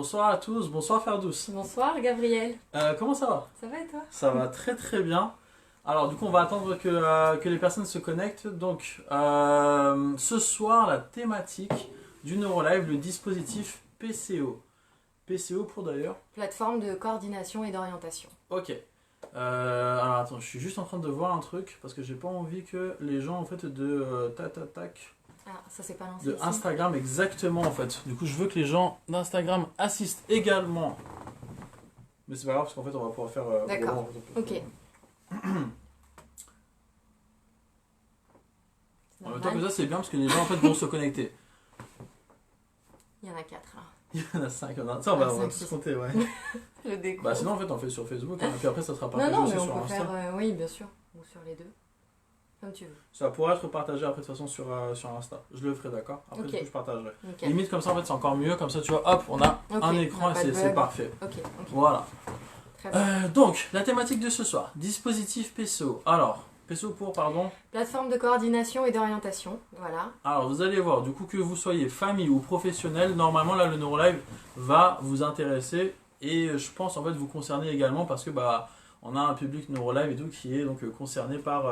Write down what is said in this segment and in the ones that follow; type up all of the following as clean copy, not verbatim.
Bonsoir à tous, bonsoir Ferdous. Bonsoir Gabriel. Comment ça va? Ça va et toi? Ça va très très bien. Alors du coup on va attendre que les personnes se connectent. Donc ce soir la thématique du NeuroLive, le dispositif PCO. PCO pour d'ailleurs? Plateforme de coordination et d'orientation. Ok. Alors attends, je suis juste en train de voir un truc parce que j'ai pas envie que les gens en fait de Ah, ça c'est pas lancé de ici. Instagram exactement en fait. Du coup je veux que les gens d'Instagram assistent également. Mais c'est pas grave parce qu'en fait on va pouvoir faire... D'accord. Ok. En même temps que ça c'est bien parce que les gens en fait vont se connecter. Il y en a 4 là. Il y en a 5, ça on va cinq, tous six. compter, ouais. Le décompte. Bah sinon en fait on fait sur Facebook hein, et puis après ça sera partagé Non, aussi mais sur on peut Insta. faire, oui, bien sûr. Ou sur les deux. Comme tu veux. Ça pourra être partagé après de toute façon sur Insta. Je le ferai, d'accord? Après Ok. du coup je partagerai. Nickel. Limite comme ça en fait c'est encore mieux, comme ça tu vois, hop, on a Ok, un on écran a et pas de c'est bug. parfait. Ok. Voilà. Très bien. Donc, la thématique de ce soir, dispositif PCO. Alors, PCO pour, pardon. Plateforme de coordination et d'orientation. Voilà. Alors, vous allez voir, du coup, que vous soyez famille ou professionnel, normalement, là, le NeuroLive va vous intéresser et je pense, en fait, vous concerner également parce que, bah, on a un public NeuroLive et tout qui est donc concerné par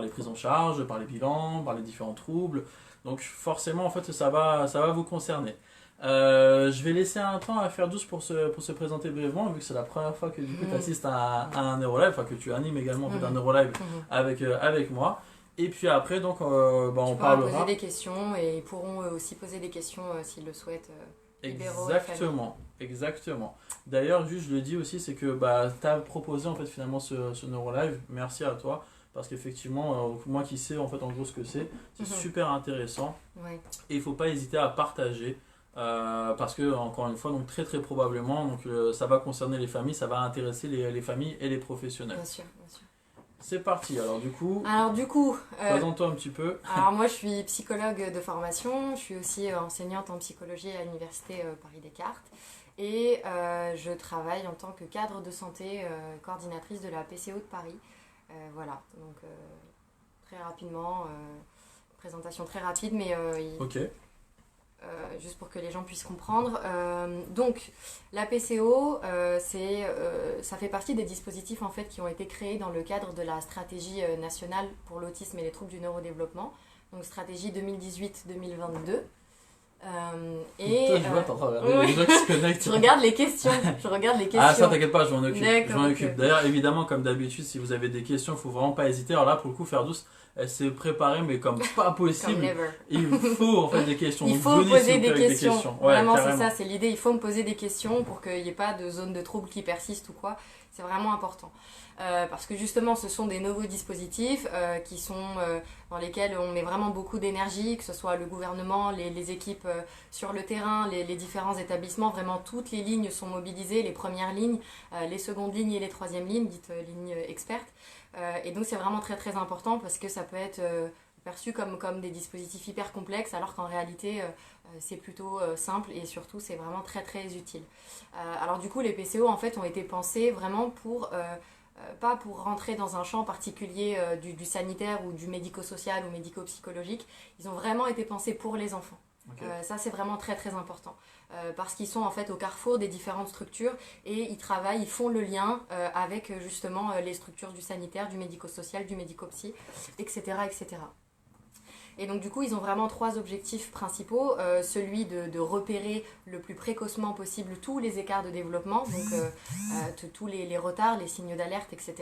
les prises en charge, par les bilans, par les différents troubles. Donc, forcément, en fait, ça va vous concerner. Je vais laisser un temps à Ferdous pour se présenter brièvement, vu que c'est la première fois que du coup tu assistes à un NeuroLive, enfin que tu animes également en fait, un NeuroLive avec moi. Et puis après, donc, bah, on Tu pourras parlera. poser des questions et ils pourront aussi poser des questions s'ils le souhaitent. Libéraux et Exactement. D'ailleurs, juste je le dis aussi, c'est que bah, tu as proposé en fait finalement ce NeuroLive. Merci à toi. Parce qu'effectivement, moi qui sais en fait en gros ce que c'est super intéressant. Ouais. Et il ne faut pas hésiter à partager. Parce que encore une fois donc très très probablement donc ça va concerner les familles, ça va intéresser les familles et les professionnels. Bien sûr, bien sûr. C'est parti. Alors du coup présente-toi un petit peu. Alors moi je suis psychologue de formation, je suis aussi enseignante en psychologie à l'université Paris-Descartes et je travaille en tant que cadre de santé coordinatrice de la PCO de Paris. Voilà, donc très rapidement, présentation très rapide mais Ok. juste pour que les gens puissent comprendre. Donc, la PCO, ça fait partie des dispositifs en fait, qui ont été créés dans le cadre de la stratégie nationale pour l'autisme et les troubles du neurodéveloppement, donc stratégie 2018-2022. Toi, je vois, t'es en train de regarder les gens qui se connectent. Je regarde les questions. Ah, ça, t'inquiète pas, je m'en occupe. D'accord, ok. D'ailleurs, évidemment, comme d'habitude, si vous avez des questions, il faut vraiment pas hésiter. Alors là, pour le coup, Ferdous, elle s'est préparée, mais comme pas possible. Comme never. Il faut en fait des questions. Il Donc, faut venez, poser s'il vous des plaît, avec questions. Ouais, Vraiment, c'est carrément. ça, c'est l'idée. Il faut me poser des questions pour qu'il n'y ait pas de zone de trouble qui persiste ou quoi. C'est vraiment important. Parce que justement, ce sont des nouveaux dispositifs qui sont dans lesquels on met vraiment beaucoup d'énergie, que ce soit le gouvernement, les équipes sur le terrain, les différents établissements. Vraiment, toutes les lignes sont mobilisées, les premières lignes, les secondes lignes et les troisièmes lignes, dites lignes expertes. Et donc, c'est vraiment très très important parce que ça peut être perçu comme des dispositifs hyper complexes alors qu'en réalité c'est plutôt simple et surtout c'est vraiment très très utile. Alors du coup les PCO en fait ont été pensés vraiment pour pas pour rentrer dans un champ particulier du sanitaire ou du médico-social ou médico-psychologique, ils ont vraiment été pensés pour les enfants. Okay. Ça c'est vraiment très très important parce qu'ils sont en fait au carrefour des différentes structures et ils font le lien avec justement les structures du sanitaire, du médico-social, du médico-psy, etc., etc. Et donc du coup, ils ont vraiment 3 objectifs principaux. Celui de repérer le plus précocement possible tous les écarts de développement, donc tous les retards, les signes d'alerte, etc.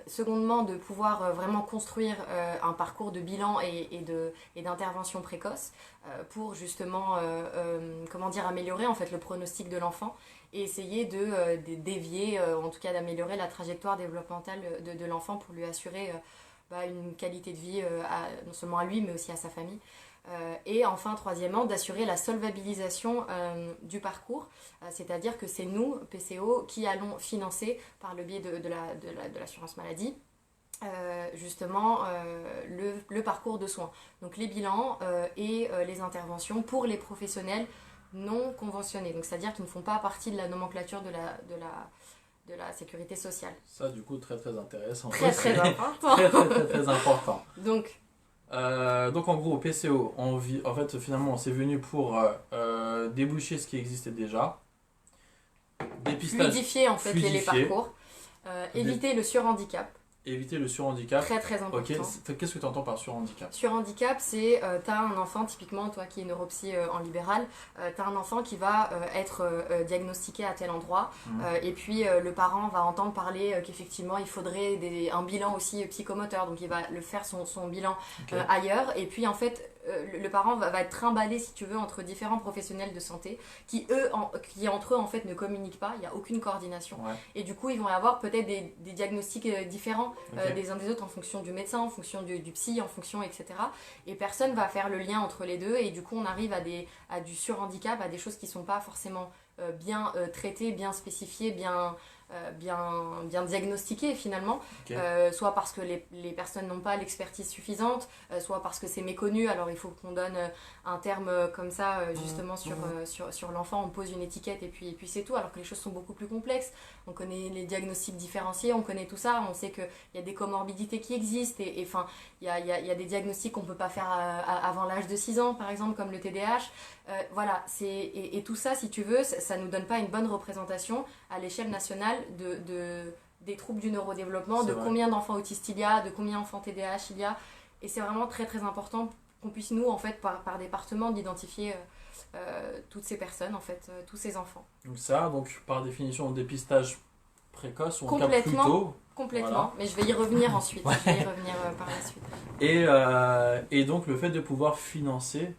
Secondement, de pouvoir vraiment construire un parcours de bilan et d'intervention précoce pour justement améliorer en fait, le pronostic de l'enfant et essayer de dévier, en tout cas d'améliorer la trajectoire développementale de l'enfant pour lui assurer une qualité de vie non seulement à lui mais aussi à sa famille. Et enfin, troisièmement, d'assurer la solvabilisation du parcours, c'est-à-dire que c'est nous, PCO, qui allons financer par le biais de l'assurance maladie justement le parcours de soins. Donc les bilans et les interventions pour les professionnels non conventionnés, donc c'est-à-dire qui ne font pas partie de la nomenclature de la sécurité sociale. Ça, du coup, très très intéressant. Très très important. Très important. Donc, Donc en gros, PCO, en fait finalement c'est venu pour déboucher ce qui existait déjà, dépistage, Fluidifier en fait les fluidifier, parcours, éviter le surhandicap, éviter le surhandicap. très très Ok, important. qu'est-ce que tu entends par surhandicap? Surhandicap, c'est t'as un enfant, typiquement toi qui es neuropsy en libéral, t'as un enfant qui va être diagnostiqué à tel endroit, et puis le parent va entendre parler qu'effectivement il faudrait un bilan aussi psychomoteur, donc il va le faire son bilan Ok. ailleurs, et puis en fait le parent va être trimballé si tu veux entre différents professionnels de santé qui entre eux en fait ne communiquent pas, il n'y a aucune coordination, Ouais. et du coup ils vont avoir peut-être des diagnostics différents Ok. des uns des autres en fonction du médecin, en fonction du psy, en fonction etc. Et personne va faire le lien entre les deux, et du coup on arrive à du surhandicap, à des choses qui sont pas forcément bien traitées, bien spécifiées, bien diagnostiquées finalement, Ok. soit parce que les personnes n'ont pas l'expertise suffisante, soit parce que c'est méconnu, alors il faut qu'on donne un terme comme ça justement sur l'enfant, on pose une étiquette et puis c'est tout, alors que les choses sont beaucoup plus complexes. On connaît les diagnostics différenciés, on connaît tout ça, on sait qu'il y a des comorbidités qui existent, et enfin il y a des diagnostics qu'on ne peut pas faire avant l'âge de 6 ans par exemple, comme le TDAH. Voilà, et tout ça, si tu veux, ça ne nous donne pas une bonne représentation à l'échelle nationale des troubles du neurodéveloppement, C'est de vrai. combien d'enfants autistes il y a, de combien d'enfants TDAH il y a. Et c'est vraiment très très important qu'on puisse, nous, en fait, par département, d'identifier toutes ces personnes, en fait, tous ces enfants. Donc ça, donc par définition, dépistage précoce ou en cas plus Complètement. tôt. Complètement, Voilà. mais je vais y revenir ensuite, je vais y revenir par la suite. Et donc le fait de pouvoir financer,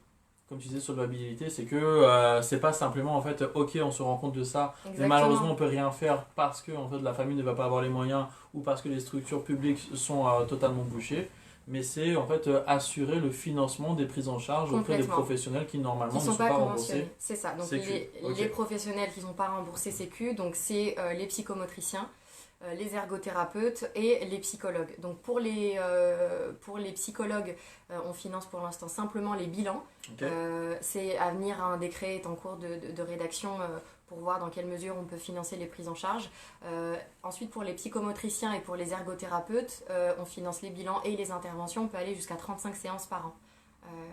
comme tu disais sur l'habilité, c'est que c'est pas simplement en fait, ok, on se rend compte de ça, mais Exactement. malheureusement on peut rien faire parce que en fait la famille ne va pas avoir les moyens ou parce que les structures publiques sont totalement bouchées. Mais c'est en fait assurer le financement des prises en charge auprès des Complètement. professionnels qui normalement Qui ne sont sont pas pas conventionnés, remboursés. c'est ça. Donc Sécu. Ok. les professionnels qui ne sont pas remboursés Sécu, donc c'est les psychomotriciens, les ergothérapeutes et les psychologues. Donc pour les psychologues, on finance pour l'instant simplement les bilans. Ok. C'est à venir, un décret est en cours de rédaction pour voir dans quelle mesure on peut financer les prises en charge. Ensuite, pour les psychomotriciens et pour les ergothérapeutes, on finance les bilans et les interventions. On peut aller jusqu'à 35 séances par an.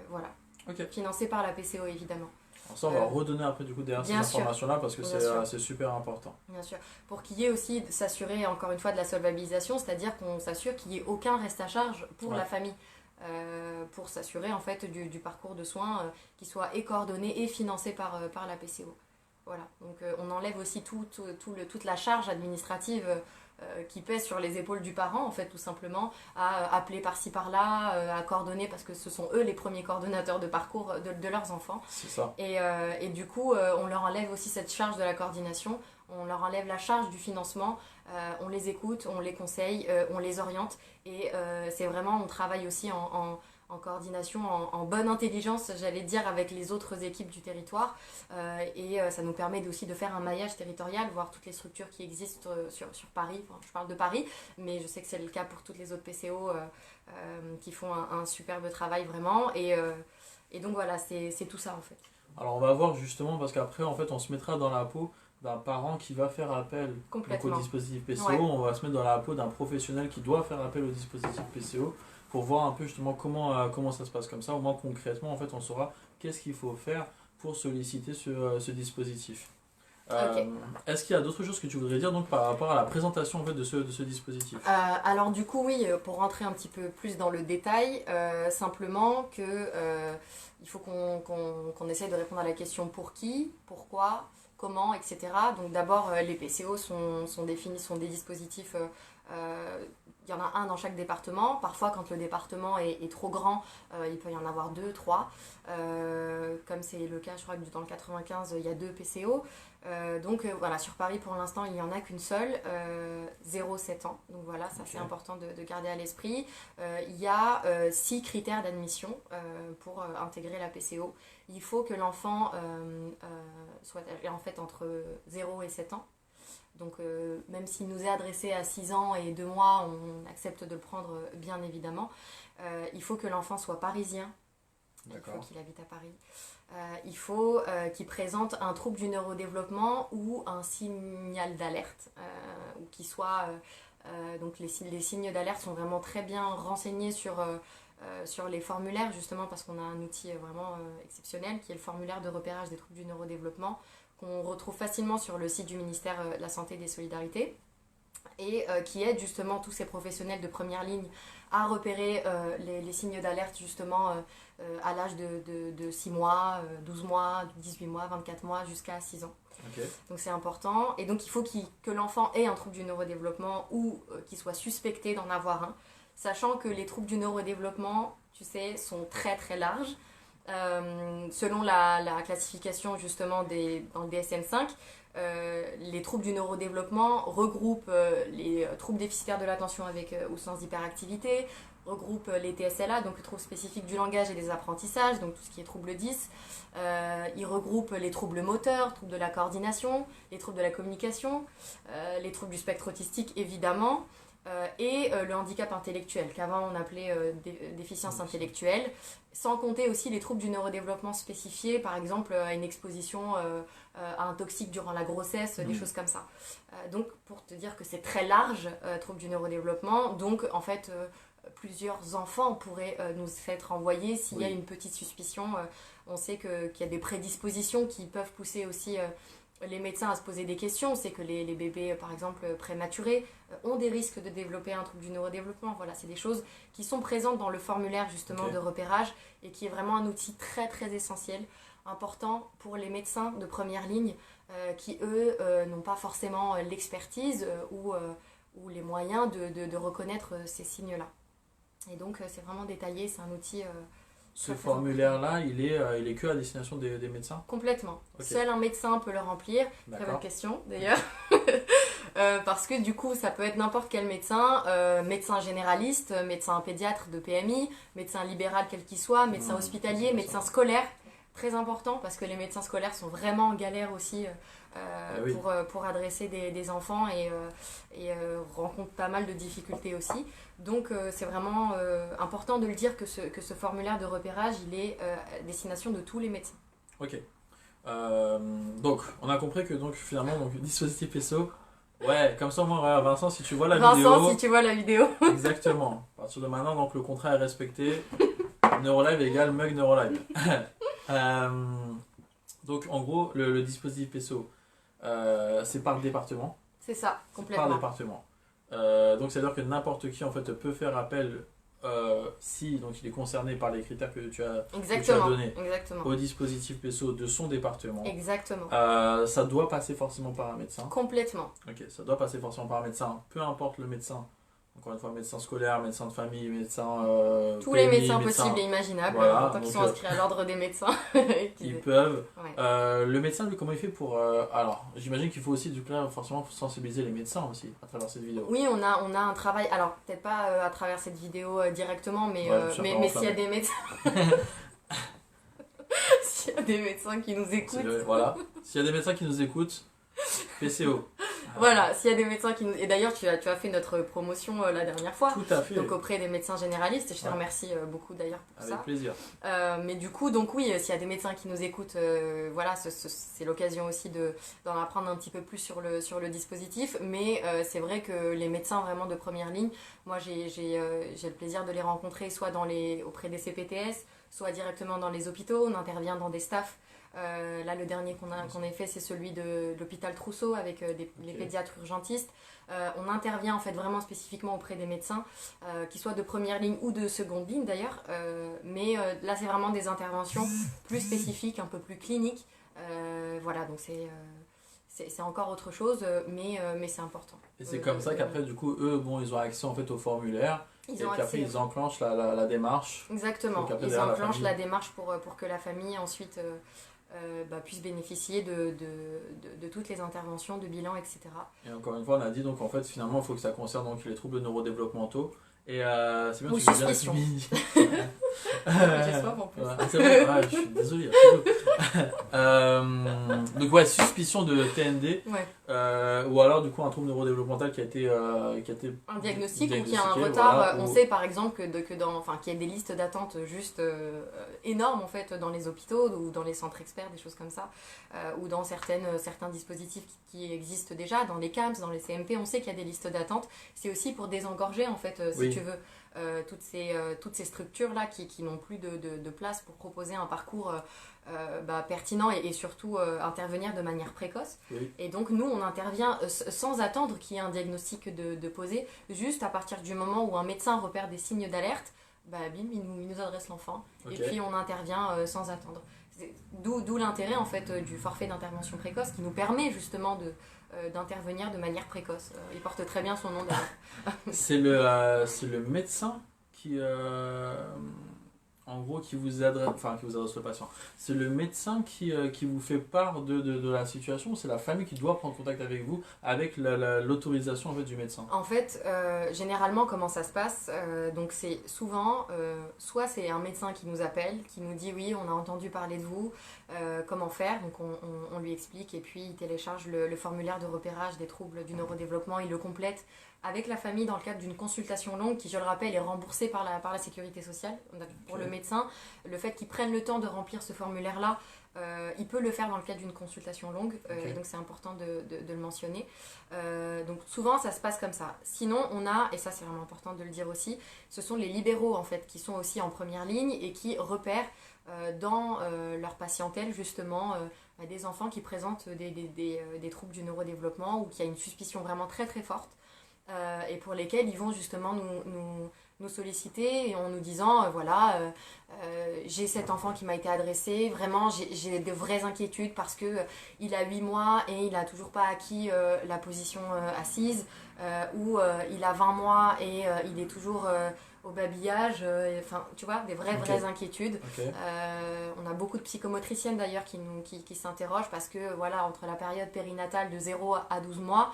Voilà. Ok. Financé par la PCO évidemment. Alors ça, on va redonner après du coup derrière ces bien sûr. informations-là parce que Bien sûr. c'est super important. Bien sûr. Pour qu'il y ait aussi, s'assurer encore une fois de la solvabilisation, c'est-à-dire qu'on s'assure qu'il n'y ait aucun reste à charge pour Ouais. la famille. Pour s'assurer en fait du parcours de soins qui soit et coordonné et financé par la PCO. Voilà. Donc on enlève aussi toute la charge administrative qui pèse sur les épaules du parent, en fait, tout simplement, à appeler par-ci par-là, à coordonner, parce que ce sont eux les premiers coordonnateurs de parcours de leurs enfants. C'est ça. Et du coup, on leur enlève aussi cette charge de la coordination, on leur enlève la charge du financement, on les écoute, on les conseille, on les oriente, et c'est vraiment, on travaille aussi en coordination, en bonne intelligence, j'allais dire, avec les autres équipes du territoire. Et ça nous permet aussi de faire un maillage territorial, voir toutes les structures qui existent sur Paris. Enfin, je parle de Paris, mais je sais que c'est le cas pour toutes les autres PCO qui font un superbe travail vraiment. Et donc voilà, c'est tout ça en fait. Alors on va voir justement parce qu'après en fait on se mettra dans la peau d'un parent qui va faire appel donc, au Complètement. dispositif PCO, Ouais. on va se mettre dans la peau d'un professionnel qui doit faire appel au dispositif PCO pour voir un peu justement comment ça se passe comme ça, au moins concrètement en fait on saura qu'est-ce qu'il faut faire pour solliciter ce dispositif. Ok. Est-ce qu'il y a d'autres choses que tu voudrais dire donc par rapport à la présentation en fait de ce dispositif? Alors du coup oui, pour rentrer un petit peu plus dans le détail, simplement que il faut qu'on essaye de répondre à la question pour qui, pourquoi, comment, etc. Donc d'abord les PCO sont définis, sont des dispositifs, il y en a un dans chaque département. Parfois quand le département est trop grand, il peut y en avoir 2, 3. Comme c'est le cas, je crois que dans le 95, il y a 2 PCO. Donc voilà, sur Paris pour l'instant il n'y en a qu'une seule, 0-7 ans, donc voilà, ça c'est important de garder à l'esprit. Il y a 6 critères d'admission pour intégrer la PCO. Il faut que l'enfant soit en fait entre 0 et 7 ans, donc même s'il nous est adressé à 6 ans et 2 mois, on accepte de le prendre bien évidemment. Il faut que l'enfant soit parisien. D'accord. Il faut qu'il habite à Paris. Il faut qu'il présente un trouble du neurodéveloppement ou un signal d'alerte, ou qu'il soit... donc les signes d'alerte sont vraiment très bien renseignés sur sur les formulaires, justement, parce qu'on a un outil vraiment exceptionnel, qui est le formulaire de repérage des troubles du neurodéveloppement, qu'on retrouve facilement sur le site du ministère de la Santé et des Solidarités, et qui aide justement tous ces professionnels de première ligne à repérer les signes d'alerte justement à l'âge de 6 mois, 12 mois, 18 mois, 24 mois, jusqu'à 6 ans. Ok. Donc c'est important. Et donc il faut que l'enfant ait un trouble du neurodéveloppement ou qu'il soit suspecté d'en avoir un, sachant que les troubles du neurodéveloppement, tu sais, sont très très larges. Selon la classification justement dans le DSM-5, les troubles du neurodéveloppement regroupent les troubles déficitaires de l'attention avec ou sans hyperactivité, regroupent les TSLA, donc les troubles spécifiques du langage et des apprentissages, donc tout ce qui est trouble 10. Il regroupe les troubles moteurs, troubles de la coordination, les troubles de la communication, les troubles du spectre autistique évidemment, et le handicap intellectuel, qu'avant on appelait déficience intellectuelle, sans compter aussi les troubles du neurodéveloppement spécifiés, par exemple à une exposition à un toxique durant la grossesse, des choses comme ça. Donc pour te dire que c'est très large, troubles du neurodéveloppement, donc en fait plusieurs enfants pourraient nous être envoyés s'il y a une petite suspicion. On sait qu'il y a des prédispositions qui peuvent pousser aussi les médecins à se poser des questions. On sait que les bébés, par exemple, prématurés, ont des risques de développer un trouble du neurodéveloppement. Voilà, c'est des choses qui sont présentes dans le formulaire justement de repérage et qui est vraiment un outil très très essentiel, important pour les médecins de première ligne qui, eux, n'ont pas forcément l'expertise ou les moyens de reconnaître ces signes-là. Et donc, c'est vraiment détaillé, c'est un outil... Ce formulaire-là, il est que à destination des médecins ? Complètement. Seul un médecin peut le remplir. Très bonne question, d'ailleurs. Parce que du coup, ça peut être n'importe quel médecin, médecin généraliste, médecin pédiatre de PMI, médecin libéral quel qu'il soit, médecin hospitalier, médecin scolaire. Très important parce que les médecins scolaires sont vraiment en galère aussi pour adresser des enfants et rencontrent pas mal de difficultés aussi. Donc c'est vraiment important de le dire que ce formulaire de repérage, il est à destination de tous les médecins. Ok. Donc on a compris que finalement dispositif SO, ouais, comme ça moi Vincent, si tu vois la vidéo... Vincent, si tu vois la vidéo. Exactement. À partir de maintenant, donc le contrat est respecté. Neurolive égale Mug Neurolive. Donc en gros, le dispositif PSO, c'est par département. C'est ça, complètement. Par département. Donc c'est-à-dire que n'importe qui en fait peut faire appel si donc il est concerné par les critères que tu as donnés au dispositif PSO de son département. Exactement. Ça doit passer forcément par un médecin. Complètement. Ok, ça doit passer forcément par un médecin, peu importe le médecin. Encore une fois, médecin scolaire, médecin de famille, médecin... Tous les médecins possibles et imaginables, voilà, tant qu'ils sont inscrits à l'ordre des médecins. Ils peuvent. Ouais. Le médecin, lui, comment il fait pour... alors, j'imagine qu'il faut aussi, du coup, forcément sensibiliser les médecins aussi, à travers cette vidéo. Oui, on a un travail... Alors, peut-être pas à travers cette vidéo directement, mais s'il y a des médecins... s'il y a des médecins qui nous écoutent... Voilà. S'il y a des médecins qui nous écoutent, PCO. Voilà, s'il y a des médecins qui nous... Et d'ailleurs, tu as fait notre promotion la dernière fois. Tout à fait. Donc auprès des médecins généralistes, et je te remercie beaucoup d'ailleurs pour ça. Avec plaisir. Mais du coup, donc oui, s'il y a des médecins qui nous écoutent, voilà, c'est l'occasion aussi d'en apprendre un petit peu plus sur le dispositif. Mais c'est vrai que les médecins vraiment de première ligne, moi j'ai le plaisir de les rencontrer soit auprès des CPTS, soit directement dans les hôpitaux. On intervient dans des staffs. Là, le dernier qu'on a fait, c'est celui de l'hôpital Trousseau avec les pédiatres urgentistes. On intervient en fait vraiment spécifiquement auprès des médecins, qui soient de première ligne ou de seconde ligne d'ailleurs. Mais là, c'est vraiment des interventions plus spécifiques, un peu plus cliniques. Voilà, donc c'est encore autre chose, mais c'est important. Et c'est comme ça qu'après, du coup, eux, ils ont accès en fait au formulaire. Après, ils enclenchent la démarche. Exactement, ils enclenchent la démarche pour que la famille ensuite puisse bénéficier de toutes les interventions, de bilan, etc. Et encore une fois, on a dit donc en fait, finalement, il faut que ça concerne donc les troubles neurodéveloppementaux. Et c'est bien, ou tu suspicion. J'ai soif en plus. C'est vrai, je suis désolé. Donc ouais, suspicion de TND, ou alors du coup un trouble neurodéveloppemental qui a été un diagnostic ou qui a un retard. Voilà, on sait par exemple qu'il y a des listes d'attente juste énormes en fait dans les hôpitaux ou dans les centres experts, des choses comme ça, ou dans certains dispositifs qui existent déjà, dans les CAMS, dans les CMP, on sait qu'il y a des listes d'attente. C'est aussi pour désengorger en fait ces tu veux. Toutes ces structures-là qui n'ont plus de place pour proposer un parcours pertinent et surtout intervenir de manière précoce. Oui. Et donc nous, on intervient sans attendre qu'il y ait un diagnostic de posé, juste à partir du moment où un médecin repère des signes d'alerte, bim, il nous adresse l'enfant, et puis on intervient sans attendre. D'où l'intérêt en fait du forfait d'intervention précoce qui nous permet justement d'intervenir de manière précoce. Il porte très bien son nom d'ailleurs. C'est le médecin qui, en gros, qui vous adresse le patient. C'est le médecin qui vous fait part de la situation, ou c'est la famille qui doit prendre contact avec vous avec l'autorisation en fait, du médecin? En fait, généralement, comment ça se passe? Donc c'est souvent, soit c'est un médecin qui nous appelle, qui nous dit oui, on a entendu parler de vous, comment faire? Donc on lui explique et puis il télécharge le formulaire de repérage des troubles du neurodéveloppement, il le complète avec la famille dans le cadre d'une consultation longue qui, je le rappelle, est remboursée par la sécurité sociale. Pour le médecin, le fait qu'il prenne le temps de remplir ce formulaire-là, il peut le faire dans le cadre d'une consultation longue, et donc c'est important de le mentionner. Donc souvent ça se passe comme ça. Sinon on a, et ça c'est vraiment important de le dire aussi, ce sont les libéraux en fait qui sont aussi en première ligne et qui repèrent dans leur patientèle justement des enfants qui présentent des troubles du neurodéveloppement ou qui a une suspicion vraiment très très forte. Et pour lesquels ils vont justement nous solliciter en nous disant j'ai cet enfant qui m'a été adressé, vraiment j'ai de vraies inquiétudes parce que il a 8 mois et il a toujours pas acquis la position assise, ou il a 20 mois et il est toujours au babillage, enfin tu vois, des vraies inquiétudes. On a beaucoup de psychomotriciennes d'ailleurs qui s'interrogent parce que voilà, entre la période périnatale de 0 à 12 mois,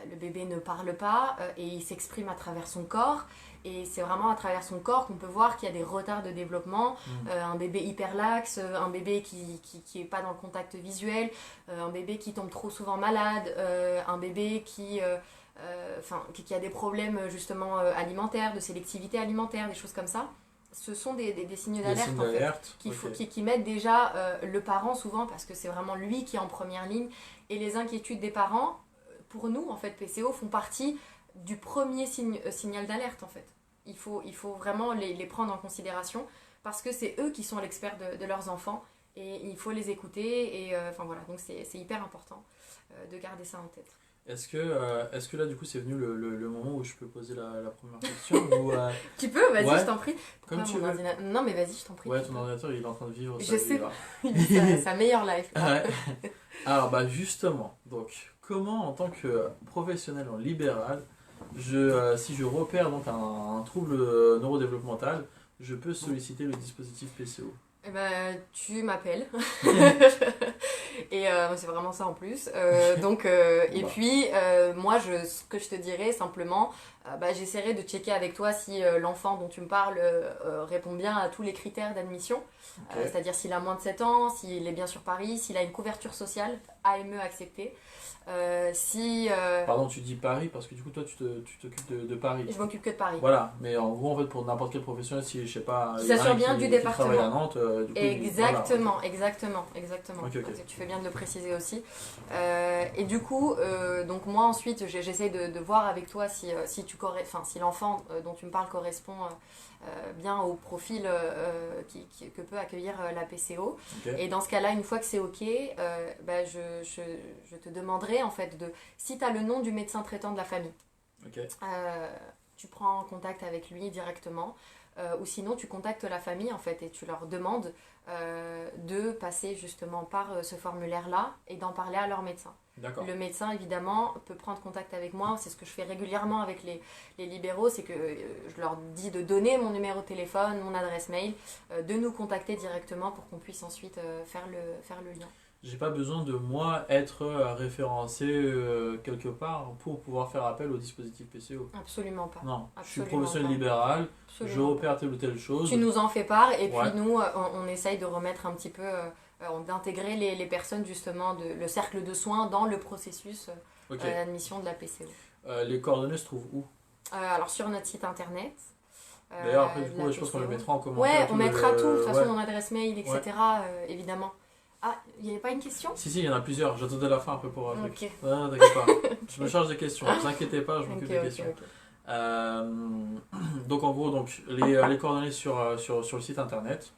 le bébé ne parle pas et il s'exprime à travers son corps, et c'est vraiment à travers son corps qu'on peut voir qu'il y a des retards de développement, un bébé hyperlaxe, un bébé qui est pas dans le contact visuel, un bébé qui tombe trop souvent malade, un bébé qui a des problèmes justement alimentaires, de sélectivité alimentaire, des choses comme ça. Ce sont des signes d'alerte en fait, qui mettent déjà le parent souvent, parce que c'est vraiment lui qui est en première ligne, et les inquiétudes des parents, pour nous en fait PCO, font partie du premier signal d'alerte en fait. Il faut vraiment les prendre en considération parce que c'est eux qui sont l'expert de leurs enfants et il faut les écouter, et donc c'est hyper important de garder ça en tête. Est-ce que là, du coup, c'est venu le moment où je peux poser la première question ou, Tu peux, vas-y, je t'en prie. Comme tu veux. Non, mais vas-y, je t'en prie. Ouais, ton ordinateur, il est en train de vivre sa vie, là. Il vit sa meilleure life. Ouais. Alors, justement, donc, comment, en tant que professionnel en libéral, si je repère donc un trouble neurodéveloppemental, je peux solliciter le dispositif PCO? Eh ben, tu m'appelles. Et c'est vraiment ça en plus. Et puis, moi, ce que je te dirais simplement, j'essaierai de checker avec toi si l'enfant dont tu me parles répond bien à tous les critères d'admission. C'est-à-dire s'il a moins de 7 ans, s'il est bien sur Paris, s'il a une couverture sociale, AME acceptée. Pardon, tu dis Paris parce que du coup toi tu t'occupes de Paris. Je m'occupe que de Paris. Voilà, mais en gros en fait pour n'importe quel professionnel, si je sais pas, qui s'assure bien du département. Qui travaille à Nantes, du coup, exactement. Okay. Tu fais bien de le préciser aussi. Et du coup, donc moi ensuite j'essaie de voir avec toi si l'enfant dont tu me parles correspond bien au profil que peut accueillir la PCO. Et dans ce cas-là, une fois que c'est OK, je te demanderai en fait si tu as le nom du médecin traitant de la famille. Tu prends contact avec lui directement, ou sinon tu contactes la famille en fait et tu leur demandes de passer justement par ce formulaire-là et d'en parler à leur médecin. D'accord. Le médecin, évidemment, peut prendre contact avec moi. C'est ce que je fais régulièrement avec les libéraux, c'est que je leur dis de donner mon numéro de téléphone, mon adresse mail, de nous contacter directement pour qu'on puisse ensuite faire le lien. J'ai pas besoin de moi être référencé quelque part pour pouvoir faire appel au dispositif PCO. Absolument pas. Non, absolument je suis professionnel libéral, je repère telle ou telle chose. Tu nous en fais part et puis nous, on essaye de remettre un petit peu, d'intégrer les personnes justement, le cercle de soins dans le processus d'admission de la PCO. Les coordonnées se trouvent où? Alors sur notre site internet. D'ailleurs après du coup je pense qu'on le mettra en commentaire. Ouais, on mettra tout, de toute façon mon adresse mail, etc. Évidemment. Ah, il n'y avait pas une question? Si, il y en a plusieurs. J'attendais la fin un peu pour un truc. Ok. Ah, t'inquiète pas. Je me charge des questions. Ne vous inquiétez pas, je m'occupe des questions. Euh, donc en gros, donc, les coordonnées sur le site internet.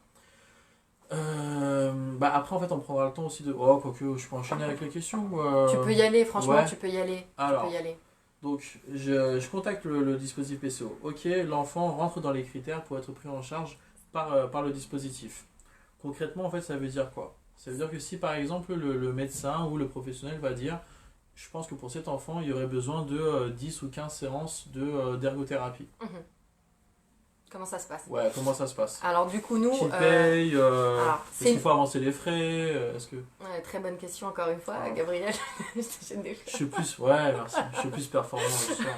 Après, en fait, on prendra le temps aussi de... Oh, quoique, je peux enchaîner avec les questions ou, Tu peux y aller, franchement, ouais. tu peux y aller. Tu peux Alors, y aller. donc, je contacte le dispositif PCO. Ok, l'enfant rentre dans les critères pour être pris en charge par le dispositif. Concrètement, en fait, ça veut dire quoi? Ça veut dire que si, par exemple, le médecin ou le professionnel va dire, je pense que pour cet enfant, il y aurait besoin de 10 ou 15 séances d'ergothérapie. Mhm. Comment ça se passe? Ouais, comment ça se passe? Alors du coup, nous... Qui paye? alors, Est-ce qu'il faut avancer les frais? Est-ce que... Ouais, très bonne question encore une fois, Gabriel. Je te jette des fleurs. Je suis plus... Ouais, merci. Je suis plus performant ce soir.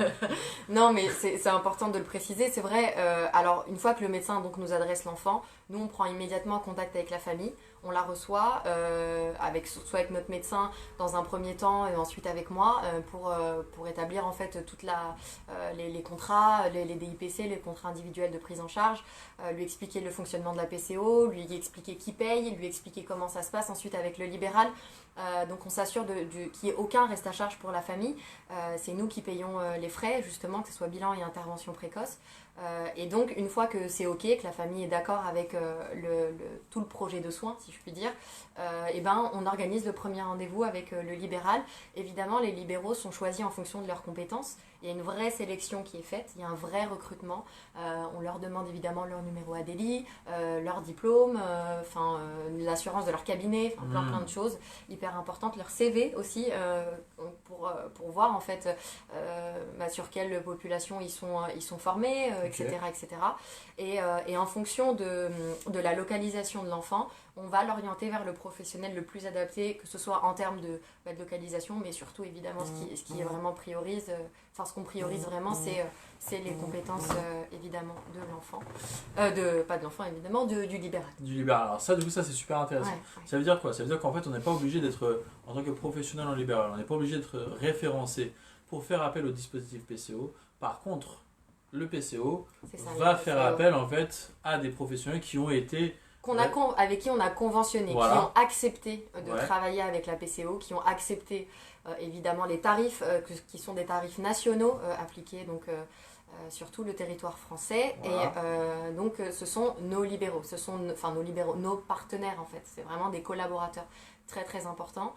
Non, mais c'est important de le préciser. C'est vrai, alors une fois que le médecin donc, nous adresse l'enfant, nous on prend immédiatement contact avec la famille. On la reçoit, soit avec notre médecin dans un premier temps et ensuite avec moi pour établir en fait toute les contrats, les DIPC, les contrats individuels de prise en charge, lui expliquer le fonctionnement de la PCO, lui expliquer qui paye, lui expliquer comment ça se passe ensuite avec le libéral. Donc on s'assure qu'il n'y ait aucun reste à charge pour la famille. C'est nous qui payons les frais, justement, que ce soit bilan et intervention précoce. Et donc, une fois que c'est OK, que la famille est d'accord avec tout le projet de soins, si je puis dire, et ben, on organise le premier rendez-vous avec le libéral. Évidemment, les libéraux sont choisis en fonction de leurs compétences. Il y a une vraie sélection qui est faite, il y a un vrai recrutement. On leur demande évidemment leur numéro ADELI, leur diplôme, l'assurance de leur cabinet, plein de choses hyper importantes. Leur CV aussi, pour voir en fait sur quelle population ils sont formés, etc. Et en fonction de la localisation de l'enfant, on va l'orienter vers le professionnel le plus adapté, que ce soit en termes de localisation, mais surtout évidemment ce qui est vraiment ce qu'on priorise vraiment, c'est les compétences évidemment de l'enfant, pas de l'enfant évidemment, du libéral. Du libéral. Alors ça, du coup, ça c'est super intéressant. Ouais. Ça veut dire quoi? Ça veut dire qu'en fait, on n'est pas obligé d'être, en tant que professionnel en libéral, on n'est pas obligé d'être référencé pour faire appel au dispositif PCO. Par contre, le PCO va faire appel en fait à des professionnels qui ont été avec qui on a conventionné, voilà. Qui ont accepté de travailler avec la PCO, qui ont accepté évidemment les tarifs qui sont des tarifs nationaux appliqués donc sur tout le territoire français. Voilà. Et donc ce sont nos libéraux, nos partenaires en fait, c'est vraiment des collaborateurs très très importants.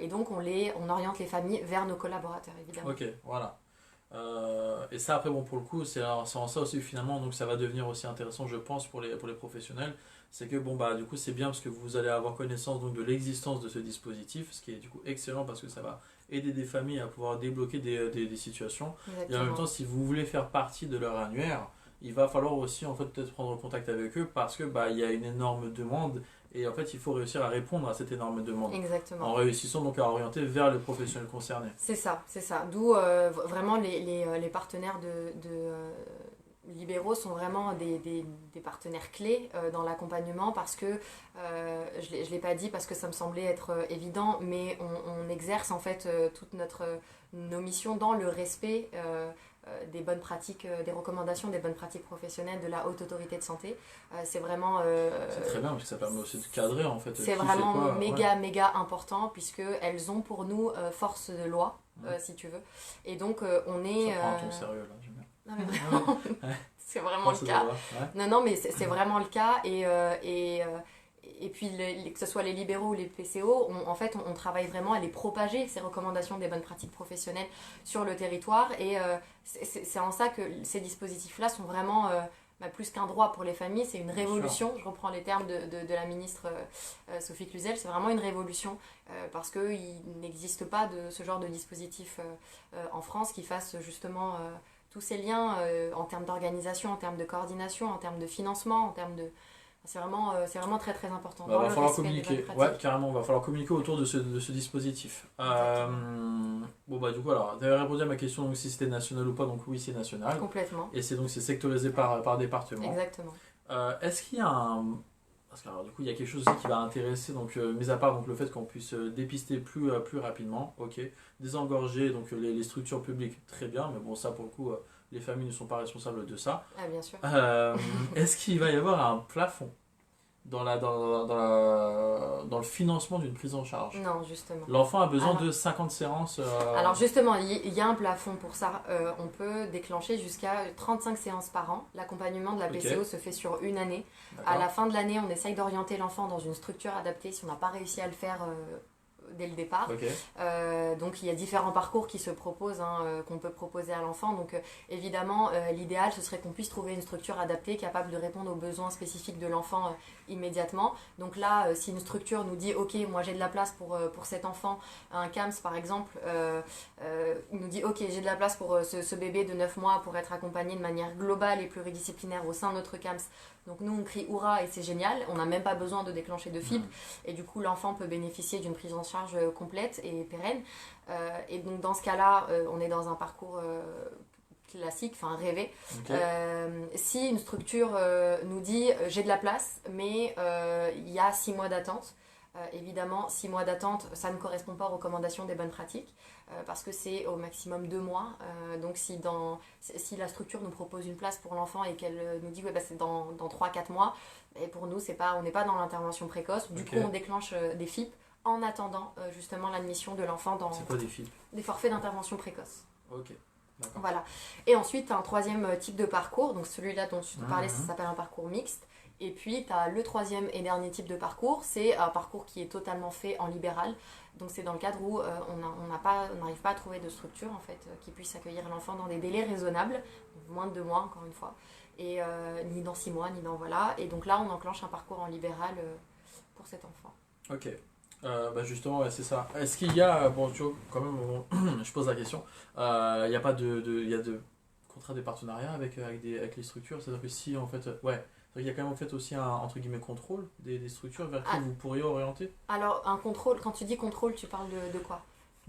Et donc on oriente les familles vers nos collaborateurs évidemment. Ok, voilà. Et ça après bon pour le coup c'est en ça aussi finalement donc ça va devenir aussi intéressant je pense pour les professionnels, c'est que du coup c'est bien parce que vous allez avoir connaissance donc de l'existence de ce dispositif, ce qui est du coup excellent parce que ça va aider des familles à pouvoir débloquer des situations. Exactement. Et en même temps si vous voulez faire partie de leur annuaire, il va falloir aussi en fait peut-être prendre contact avec eux parce que il y a une énorme demande. Et en fait, il faut réussir à répondre à cette énorme demande. Exactement. En réussissant donc à orienter vers les professionnels concernés. C'est ça. D'où vraiment les partenaires de libéraux sont vraiment des partenaires clés dans l'accompagnement parce que, je ne l'ai pas dit parce que ça me semblait être évident, mais on exerce en fait toutes nos missions dans le respect des bonnes pratiques, des recommandations des bonnes pratiques professionnelles de la Haute Autorité de Santé. C'est vraiment... c'est très bien parce que ça permet aussi de cadrer en fait. C'est vraiment méga important puisqu'elles ont pour nous force de loi, si tu veux. Et donc on est... Ça prend un ton sérieux là, j'aime bien. Non mais vraiment, c'est vraiment le cas. Non mais c'est vraiment le cas et puis que ce soit les libéraux ou les PCO, on travaille vraiment à les propager, ces recommandations des bonnes pratiques professionnelles sur le territoire et c'est en ça que ces dispositifs-là sont vraiment plus qu'un droit pour les familles, c'est une révolution. Je reprends les termes de la ministre Sophie Cluzel, c'est vraiment une révolution parce qu'il n'existe pas de ce genre de dispositif en France qui fasse justement tous ces liens en termes d'organisation, en termes de coordination, en termes de financement, en termes de... C'est vraiment très très important. Il va falloir communiquer, carrément, il va falloir communiquer autour de ce dispositif. Du coup, alors, tu avais répondu à ma question donc, si c'était national ou pas, donc oui, c'est national. Complètement. Et c'est sectorisé par département. Exactement. Est-ce qu'il y a un... Parce que alors, du coup, il y a quelque chose aussi qui va intéresser, donc, mis à part donc, le fait qu'on puisse dépister plus rapidement, ok, désengorger donc, les structures publiques, très bien, mais bon, ça pour le coup, les familles ne sont pas responsables de ça. Ah, bien sûr. Est-ce qu'il va y avoir un plafond dans le financement d'une prise en charge. Non, justement. L'enfant a besoin de 50 séances. Alors justement, il y a un plafond pour ça. On peut déclencher jusqu'à 35 séances par an. L'accompagnement de la PCO se fait sur une année. À la fin de l'année, on essaye d'orienter l'enfant dans une structure adaptée si on n'a pas réussi à le faire dès le départ. Donc il y a différents parcours qui se proposent, qu'on peut proposer à l'enfant. Donc évidemment, l'idéal, ce serait qu'on puisse trouver une structure adaptée capable de répondre aux besoins spécifiques de l'enfant immédiatement. Donc là, si une structure nous dit « Ok, moi j'ai de la place pour cet enfant », un CAMS par exemple, il nous dit « Ok, j'ai de la place pour ce bébé de 9 mois pour être accompagné de manière globale et pluridisciplinaire au sein de notre CAMS ». Donc nous, on crie « Hourra » et c'est génial, on n'a même pas besoin de déclencher de fibre. Et du coup, l'enfant peut bénéficier d'une prise en charge complète et pérenne. Et donc dans ce cas-là, on est dans un parcours classique, enfin rêvé. Si une structure nous dit j'ai de la place, mais il y a 6 mois d'attente, évidemment 6 mois d'attente, ça ne correspond pas aux recommandations des bonnes pratiques, parce que c'est au maximum 2 mois. Donc si la structure nous propose une place pour l'enfant et qu'elle nous dit ouais, bah, c'est dans 3-4 mois, et pour nous on n'est pas dans l'intervention précoce. Du coup on déclenche des FIP en attendant justement l'admission de l'enfant dans... C'est quoi des FIP? Des forfaits d'intervention précoce. Ok. D'accord. Voilà. Et ensuite, tu as un troisième type de parcours. Donc celui-là dont je te parlais, ça s'appelle un parcours mixte. Et puis, tu as le troisième et dernier type de parcours. C'est un parcours qui est totalement fait en libéral. Donc c'est dans le cadre où on n'arrive pas à trouver de structure en fait, qui puisse accueillir l'enfant dans des délais raisonnables. Donc, moins de 2 mois, encore une fois. Et ni dans 6 mois, ni dans... Voilà. Et donc là, on enclenche un parcours en libéral pour cet enfant. Ok. Justement, ouais, c'est ça. Est-ce qu'il y a, bon, tu vois, quand même, je pose la question, il n'y a pas il y a de contrat de partenariat avec les structures, c'est-à-dire que si, en fait, il y a quand même en fait aussi un, entre guillemets, contrôle des structures vers qui vous pourriez orienter? Alors, un contrôle, quand tu dis contrôle, tu parles de quoi?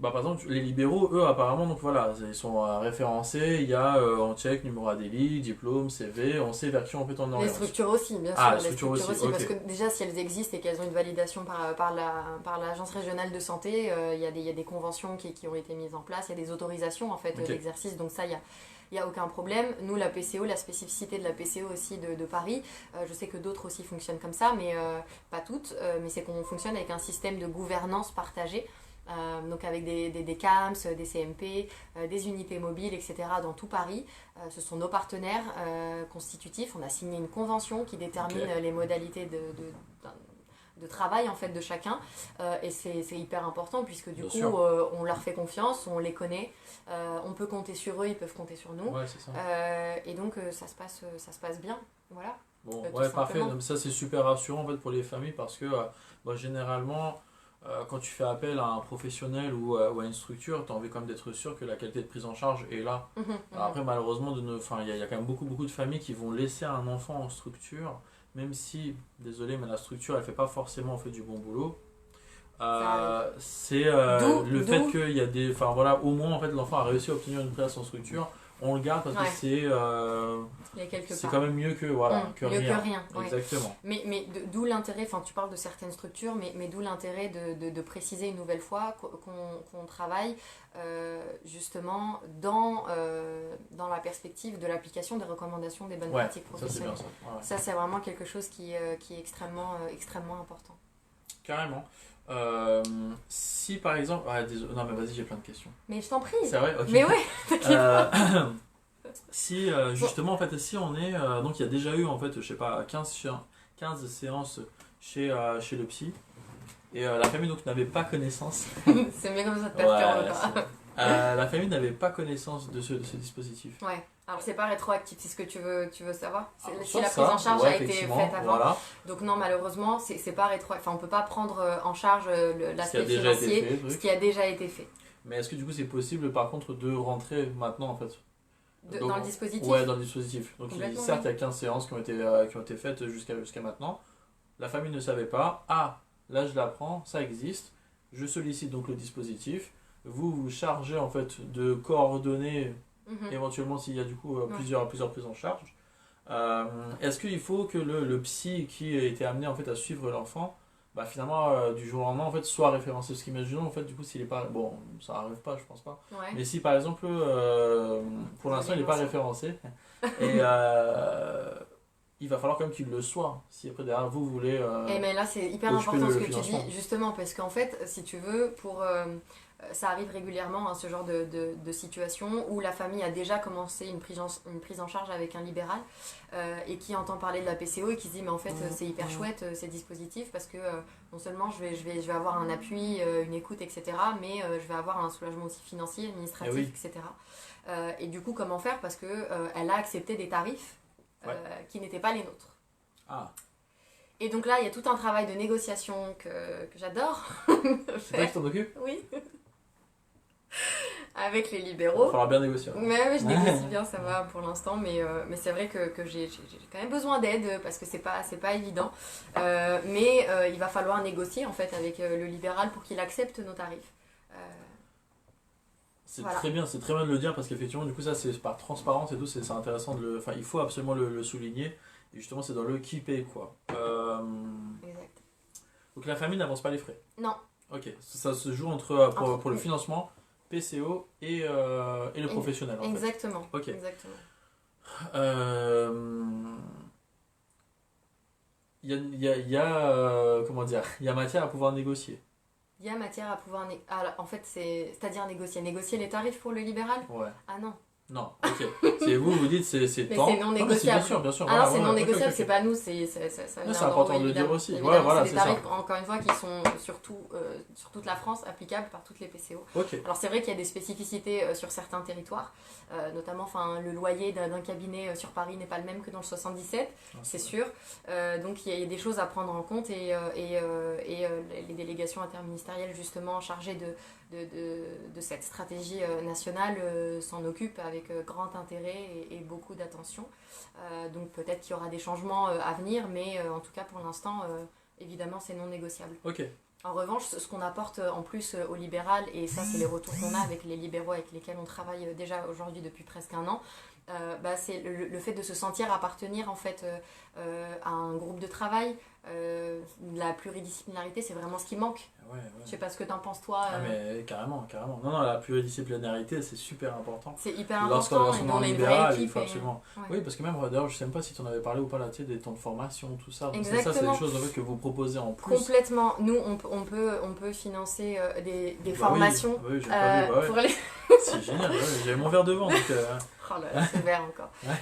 Par exemple, les libéraux, eux, apparemment, donc voilà, ils sont référencés, il y a on check numéro ADELI, diplôme, CV, on sait vers qui en fait on oriente. Les structures aussi, bien sûr. Les structures aussi, okay. Parce que déjà, si elles existent et qu'elles ont une validation par l'agence régionale de santé, il y a des conventions qui ont été mises en place, il y a des autorisations en fait d'exercice, donc ça, il n'y a aucun problème. Nous, la PCO, la spécificité de la PCO aussi de Paris, je sais que d'autres aussi fonctionnent comme ça, mais pas toutes, mais c'est qu'on fonctionne avec un système de gouvernance partagée. Donc avec des CAMS, des CMP, des unités mobiles, etc. dans tout Paris. Ce sont nos partenaires constitutifs. On a signé une convention qui détermine les modalités de travail en fait, de chacun. Et c'est hyper important puisque du coup, on leur fait confiance, on les connaît, on peut compter sur eux, ils peuvent compter sur nous. Ouais, c'est ça. Et donc ça se passe bien. Voilà. Bon, parfait. Donc, ça c'est super rassurant en fait, pour les familles parce que généralement... quand tu fais appel à un professionnel ou à une structure, tu as envie quand même d'être sûr que la qualité de prise en charge est là. Après, malheureusement, il y a quand même beaucoup de familles qui vont laisser un enfant en structure, même si, désolé, mais la structure, elle fait pas forcément en fait, du bon boulot. C'est le fait qu'il y a des... Enfin voilà, au moins, en fait, l'enfant a réussi à obtenir une place en structure. On le garde parce que c'est quand même mieux que, que mieux rien. Que rien Exactement. Mais d'où l'intérêt, enfin tu parles de certaines structures, mais d'où l'intérêt de préciser une nouvelle fois qu'on travaille justement dans la perspective de l'application des recommandations des bonnes pratiques professionnelles. Ça, c'est bien ça. Ça, c'est vraiment quelque chose qui est extrêmement important. Carrément. Si par exemple... non mais vas-y, j'ai plein de questions. Mais je t'en prie. C'est vrai, ok. Mais ouais, t'inquiète. Si justement en fait si on est... donc il y a déjà eu en fait je sais pas 15 séances chez le psy et la famille donc n'avait pas connaissance. C'est bien comme ça de perturbe pas. La famille n'avait pas connaissance de ce dispositif. Ouais. Alors c'est pas rétroactif, c'est ce que tu veux savoir. Si la prise en charge a été faite avant. Voilà. Donc non, malheureusement, c'est pas rétroactif. Enfin, on peut pas prendre en charge l'aspect financier, ce qui a déjà été fait. Mais est-ce que du coup c'est possible par contre de rentrer maintenant en fait dans le dispositif? Ouais, dans le dispositif. Donc certes, il y a 15 séances qui ont été faites jusqu'à maintenant. La famille ne savait pas. Ah, là je l'apprends, ça existe. Je sollicite donc le dispositif. Vous chargez en fait de coordonner éventuellement s'il y a du coup plusieurs prises en charge. Est-ce qu'il faut que le psy qui a été amené en fait à suivre l'enfant, finalement du jour au lendemain en fait soit référencé? Parce qu'imaginons en fait du coup s'il est pas... Bon, ça arrive pas je pense pas. Ouais. Mais si par exemple pour l'instant il n'est pas référencé et il va falloir quand même qu'il le soit. Si après derrière vous voulez... Et mais là, c'est hyper occuper important le ce que tu financement. dis, justement, parce qu'en fait, si tu veux, ça arrive régulièrement, hein, ce genre de situation où la famille a déjà commencé une prise en charge avec un libéral et qui entend parler de la PCO et qui se dit mais en fait c'est hyper chouette ces dispositifs parce que non seulement je vais avoir un appui, une écoute, etc. mais je vais avoir un soulagement aussi financier, administratif, oui. etc. Et du coup comment faire parce que elle a accepté des tarifs qui n'étaient pas les nôtres. Ah, Et donc là il y a tout un travail de négociation que j'adore c'est toi qui t'en occupes? Oui. Avec les Il va libéraux. falloir bien négocier. Ouais, je négocie bien, ça va pour l'instant, mais c'est vrai que j'ai quand même besoin d'aide parce que c'est pas évident. Mais il va falloir négocier en fait avec le libéral pour qu'il accepte nos tarifs. C'est Voilà. très bien, c'est très bien de le dire parce qu'effectivement, du coup, ça c'est par transparence et tout, c'est intéressant de le. Enfin, il faut absolument le souligner. Et justement, c'est dans le qui paye quoi. Exact. Donc la famille n'avance pas les frais. Non. Ok, ça se joue pour le financement, PCO et le professionnel en fait. Exactement. Ok. Exactement. Comment dire, il y a matière à pouvoir négocier. Il y a matière à pouvoir... en fait, c'est-à-dire négocier. Négocier les tarifs pour le libéral? Ouais. Ah non. Non, ok. C'est vous dites c'est Mais temps. c'est non négociable. Bien sûr, bien sûr. Ah Voilà, non, c'est ouais, non ok, négociable, ok. c'est pas nous, ça vient C'est d'en important haut, de le dire évidemment. aussi. Ouais, Évidemment, voilà, c'est c'est des tarifs, ça. encore une fois, qui sont sur toute la France, applicables par toutes les PCO. Ok. Alors c'est vrai qu'il y a des spécificités sur certains territoires, notamment le loyer d'un cabinet sur Paris n'est pas le même que dans le 77, c'est sûr. Donc il y a des choses à prendre en compte et les délégations interministérielles justement chargées de cette stratégie nationale s'en occupent avec grand intérêt et beaucoup d'attention. Donc peut-être qu'il y aura des changements à venir, mais en tout cas pour l'instant, évidemment c'est non négociable. Ok. En revanche, ce qu'on apporte en plus au libéral, et ça c'est les retours qu'on a avec les libéraux avec lesquels on travaille déjà aujourd'hui depuis presque un an, c'est le fait de se sentir appartenir en fait à un groupe de travail. La pluridisciplinarité, c'est vraiment ce qui manque. Ouais. Je sais pas ce que t'en penses toi. Ah mais carrément. Non, la pluridisciplinarité, c'est super important. C'est hyper Lorsqu'on important est et dans on est le une vraie libéral, il équipe. faut absolument. Ouais. Oui, parce que même, d'ailleurs, je sais même pas si tu en avais parlé ou pas là, tu sais, des temps de formation, tout ça. Donc ça, c'est Exactement. des choses en fait, que vous proposez en plus. Complètement. Nous, on peut financer des Bah formations Oui, j'ai pas vu, pour les... C'est génial, j'avais mon verre devant. Donc, Oh là là, c'est vert encore. Ouais.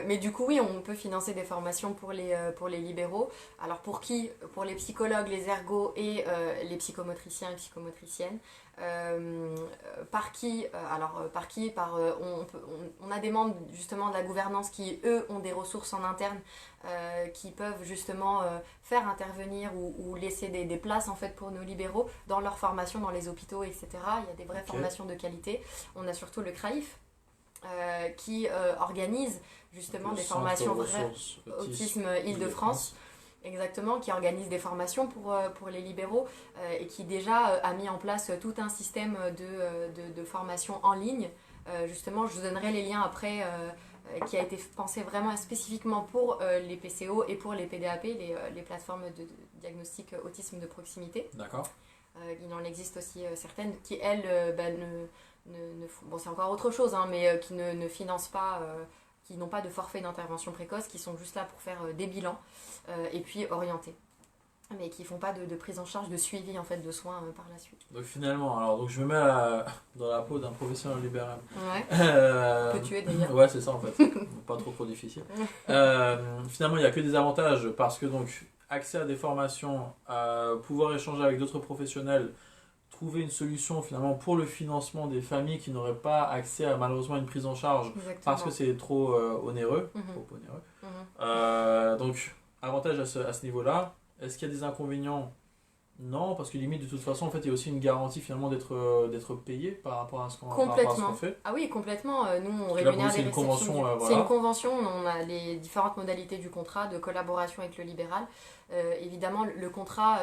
Mais du coup, oui, on peut financer des formations pour les libéraux. Alors pour qui? Pour les psychologues, les ergos et les psychomotriciens et psychomotriciennes. Par qui? On a des membres justement de la gouvernance qui, eux, ont des ressources en interne qui peuvent justement faire intervenir ou laisser des places en fait pour nos libéraux dans leur formation dans les hôpitaux, etc. Il y a des vraies formations de qualité. On a surtout le CRAIF. Qui organise justement des formations autisme Île-de-France, exactement, qui organise des formations pour les libéraux et qui déjà a mis en place tout un système de formation en ligne. Justement, je vous donnerai les liens après, qui a été pensé vraiment spécifiquement pour les PCO et pour les PDAP, les plateformes de diagnostic autisme de proximité. D'accord. Il en existe aussi certaines qui, elles, bon, c'est encore autre chose, hein, mais qui ne financent pas, qui n'ont pas de forfait d'intervention précoce, qui sont juste là pour faire des bilans et puis orienter, mais qui font pas de prise en charge, de suivi en fait de soins par la suite. Donc finalement, donc je me mets dans la peau d'un professionnel libéral. Ouais. Peux-tu aider d'ailleurs? Ouais, c'est ça en fait. Pas trop difficile. Finalement, il n'y a que des avantages parce que donc accès à des formations, pouvoir échanger avec d'autres professionnels, trouver une solution finalement pour le financement des familles qui n'auraient pas accès à malheureusement une prise en charge. Exactement. Parce que c'est trop onéreux. Trop onéreux. Donc avantage à ce niveau-là. Est-ce qu'il y a des inconvénients? Non, parce que limite de toute façon en fait il y a aussi une garantie finalement d'être payé par rapport à ce qu'on fait. Ah oui, complètement. Nous on rémunère des réceptions. C'est une convention, on a les différentes modalités du contrat de collaboration avec le libéral. Évidemment le contrat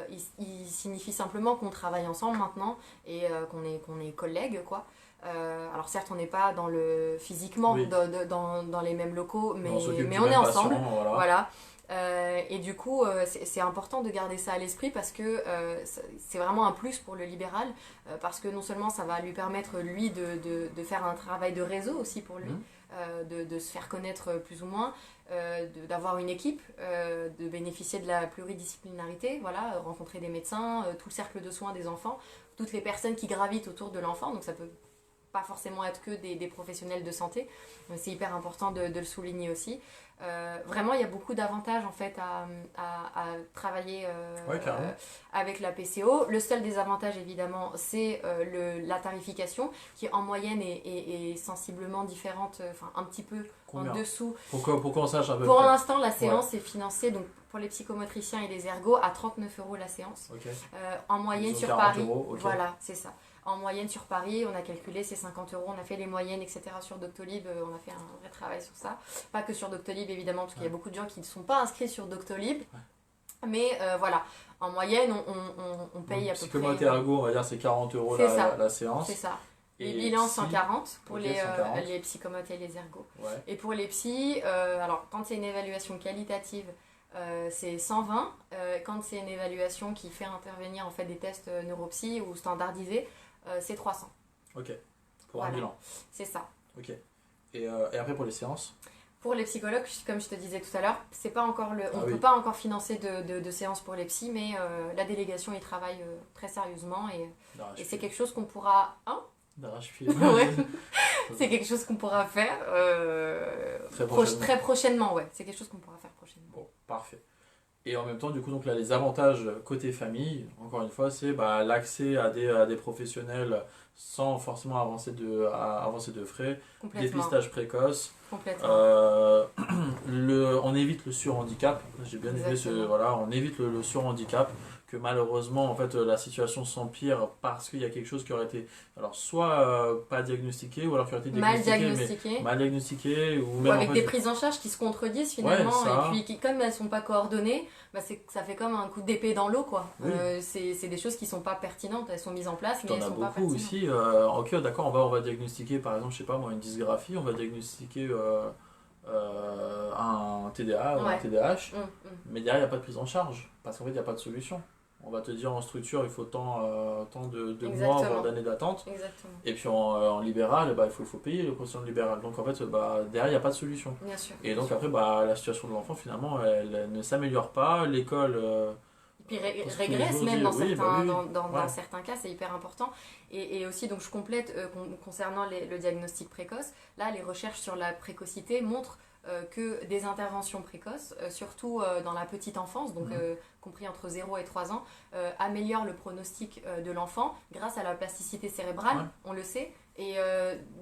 il signifie simplement qu'on travaille ensemble maintenant et qu'on est collègues quoi. Alors certes on n'est pas physiquement dans les mêmes locaux mais on est ensemble. Voilà. Et du coup, c'est important de garder ça à l'esprit parce que c'est vraiment un plus pour le libéral, parce que non seulement ça va lui permettre, lui, de faire un travail de réseau aussi pour lui, de se faire connaître plus ou moins, d'avoir une équipe, de bénéficier de la pluridisciplinarité, voilà, rencontrer des médecins, tout le cercle de soins des enfants, toutes les personnes qui gravitent autour de l'enfant, donc ça peut pas forcément être que des professionnels de santé, mais c'est hyper important de le souligner aussi. Vraiment, il y a beaucoup d'avantages en fait à travailler avec la PCO. Le seul désavantage évidemment, c'est la tarification qui en moyenne est sensiblement différente, enfin un petit peu en dessous. Pour qu'on sache un peu. Pour l'instant, la séance est financée donc pour les psychomotriciens et les ergots à 39 € la séance. En moyenne sur Paris. Voilà, c'est ça. En moyenne sur Paris, on a calculé, c'est 50 €, on a fait les moyennes, etc. sur Doctolib, on a fait un vrai travail sur ça. Pas que sur Doctolib, évidemment, parce qu'il y a beaucoup de gens qui ne sont pas inscrits sur Doctolib. Mais voilà, en moyenne, on paye à peu près... Psychomote et ergo, on va dire, c'est 40 € la séance. C'est ça. Les bilans, 140 pour les psychomotes et les ergos. Et pour les psys, alors quand c'est une évaluation qualitative, c'est 120. Quand c'est une évaluation qui fait intervenir en fait des tests neuropsy ou standardisés, c'est 300. Ok, pour un bilan. C'est ça. Ok. Et après pour les séances? Pour les psychologues, comme je te disais tout à l'heure, c'est pas encore on ne peut pas encore financer de séances pour les psys, mais la délégation y travaille très sérieusement et c'est quelque chose qu'on pourra... Ouais. C'est quelque chose qu'on pourra faire très prochainement. Ouais. C'est quelque chose qu'on pourra faire prochainement. Bon, parfait. Et en même temps, du coup, donc là, les avantages côté famille, encore une fois, c'est l'accès à des professionnels sans forcément avancer de frais, dépistage précoce, on évite le surhandicap. J'ai bien aimé on évite le surhandicap, que malheureusement en fait la situation s'empire parce qu'il y a quelque chose qui aurait été soit pas diagnostiqué ou alors qui aurait été mal diagnostiqué ou même avec des prises en charge qui se contredisent finalement et puis qui, comme elles sont pas coordonnées, ça fait comme un coup d'épée dans l'eau quoi. C'est des choses qui sont pas pertinentes, elles sont mises en place mais elles sont pas pertinentes. Aussi ok d'accord, on va diagnostiquer par exemple je sais pas moi une dysgraphie, on va diagnostiquer un TDA ou un TDAH, mais derrière il n'y a pas de prise en charge parce qu'en fait il n'y a pas de solution. On va te dire en structure il faut tant de mois voire d'années d'attente. Et puis en libéral il faut payer le professionnel libéral, donc en fait derrière il n'y a pas de solution. Bien sûr, et donc après la situation de l'enfant finalement elle ne s'améliore pas, l'école puis régresse même dans certains cas, c'est hyper important. Et aussi, donc je complète concernant le diagnostic précoce, là les recherches sur la précocité montrent que des interventions précoces, surtout dans la petite enfance, donc compris entre 0 et 3 ans, améliorent le pronostic de l'enfant grâce à la plasticité cérébrale, on le sait, et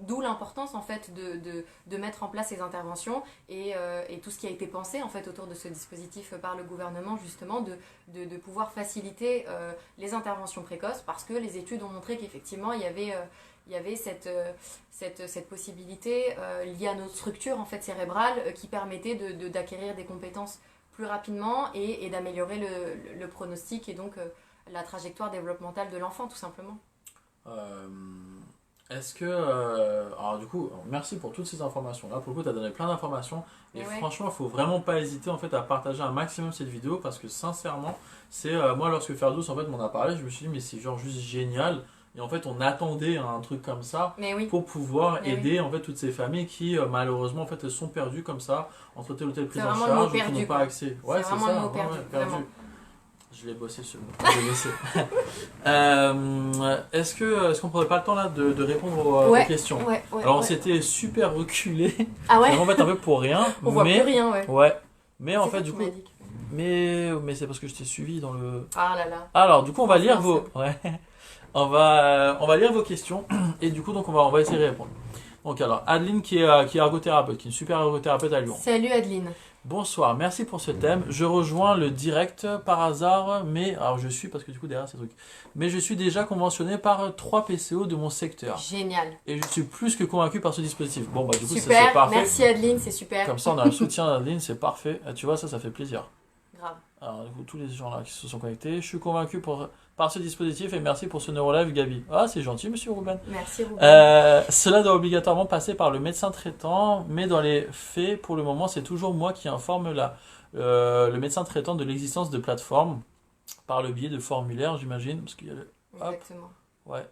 d'où l'importance en fait de mettre en place ces interventions et tout ce qui a été pensé en fait autour de ce dispositif par le gouvernement justement de pouvoir faciliter les interventions précoces parce que les études ont montré qu'effectivement il y avait cette possibilité liée à notre structure en fait cérébrale qui permettait d'acquérir des compétences plus rapidement et d'améliorer le pronostic et donc la trajectoire développementale de l'enfant tout simplement. Est-ce que... alors du coup, merci pour toutes ces informations-là. Pour le coup, tu as donné plein d'informations. Et franchement, il ne faut vraiment pas hésiter en fait, à partager un maximum cette vidéo parce que sincèrement, c'est moi lorsque Ferdous en fait, m'en a parlé, je me suis dit mais c'est genre juste génial. Et en fait, on attendait un truc comme ça pour pouvoir aider en fait, toutes ces familles qui malheureusement en fait, elles sont perdues comme ça entre telle ou telle prise en charge ou qui n'ont pas accès. Ouais, c'est ça, perdu. Je l'ai bossé ce mot. Est-ce qu'on prendrait pas le temps là de répondre aux questions? Alors c'était super reculé. Ah ouais. En fait un peu pour rien. On voit plus rien Mais en fait du coup. Mais c'est parce que je t'ai suivi dans le. Ah là là. Alors du coup on va lire vos. On va lire vos questions et du coup donc on va essayer de répondre. Donc alors Adeline qui est ergothérapeute, qui est une super ergothérapeute à Lyon. Salut Adeline. Bonsoir, merci pour ce thème. Je rejoins le direct par hasard, mais alors je suis parce que du coup derrière ces trucs. Mais je suis déjà conventionné par 3 PCO de mon secteur. Génial. Et je suis plus que convaincu par ce dispositif. Bon bah du coup super, c'est parfait. Merci Adeline, c'est super. Comme ça on a le soutien d'Adeline, c'est parfait. Tu vois ça fait plaisir. Grave. Alors du coup tous les gens là qui se sont connectés, je suis convaincu par ce dispositif et merci pour ce neurolive Gabi. Ah c'est gentil monsieur Ruben. Merci Ruben. Cela doit obligatoirement passer par le médecin traitant, mais dans les faits pour le moment c'est toujours moi qui informe le médecin traitant de l'existence de plateformes par le biais de formulaires, j'imagine, parce qu'il y a Exactement. ouais.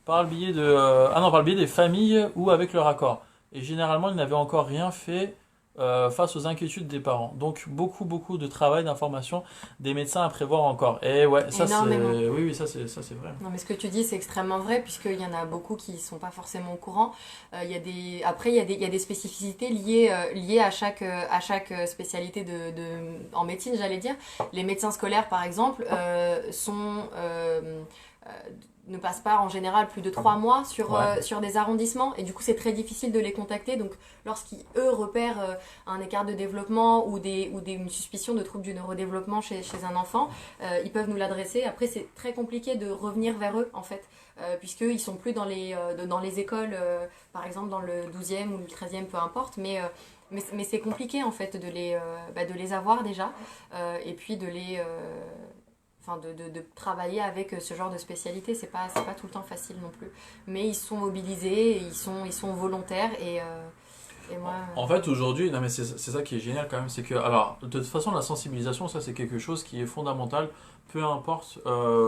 Par le biais par le biais des familles ou avec leur accord. Et généralement, ils n'avaient encore rien fait face aux inquiétudes des parents. Donc, beaucoup de travail, d'information des médecins à prévoir encore. Et ouais, ça c'est... Énormément. Oui, ça c'est vrai. Non, mais ce que tu dis, c'est extrêmement vrai, puisqu'il y en a beaucoup qui ne sont pas forcément au courant. Après, il y a des spécificités liées à chaque spécialité en médecine, j'allais dire. Les médecins scolaires, par exemple, ne passent pas en général plus de 3 mois sur des arrondissements, et du coup c'est très difficile de les contacter. Donc lorsqu'ils eux repèrent un écart de développement ou une suspicion de trouble du neurodéveloppement chez un enfant, ils peuvent nous l'adresser. Après c'est très compliqué de revenir vers eux en fait, puisqu'ils sont plus dans les écoles, par exemple dans le 12e ou le 13e, peu importe, mais c'est compliqué en fait de les avoir déjà, et puis de travailler avec ce genre de spécialité. C'est pas tout le temps facile non plus, mais ils sont mobilisés, ils sont volontaires, et moi en fait aujourd'hui, non mais c'est ça qui est génial quand même, c'est que alors de toute façon la sensibilisation, ça c'est quelque chose qui est fondamental, peu importe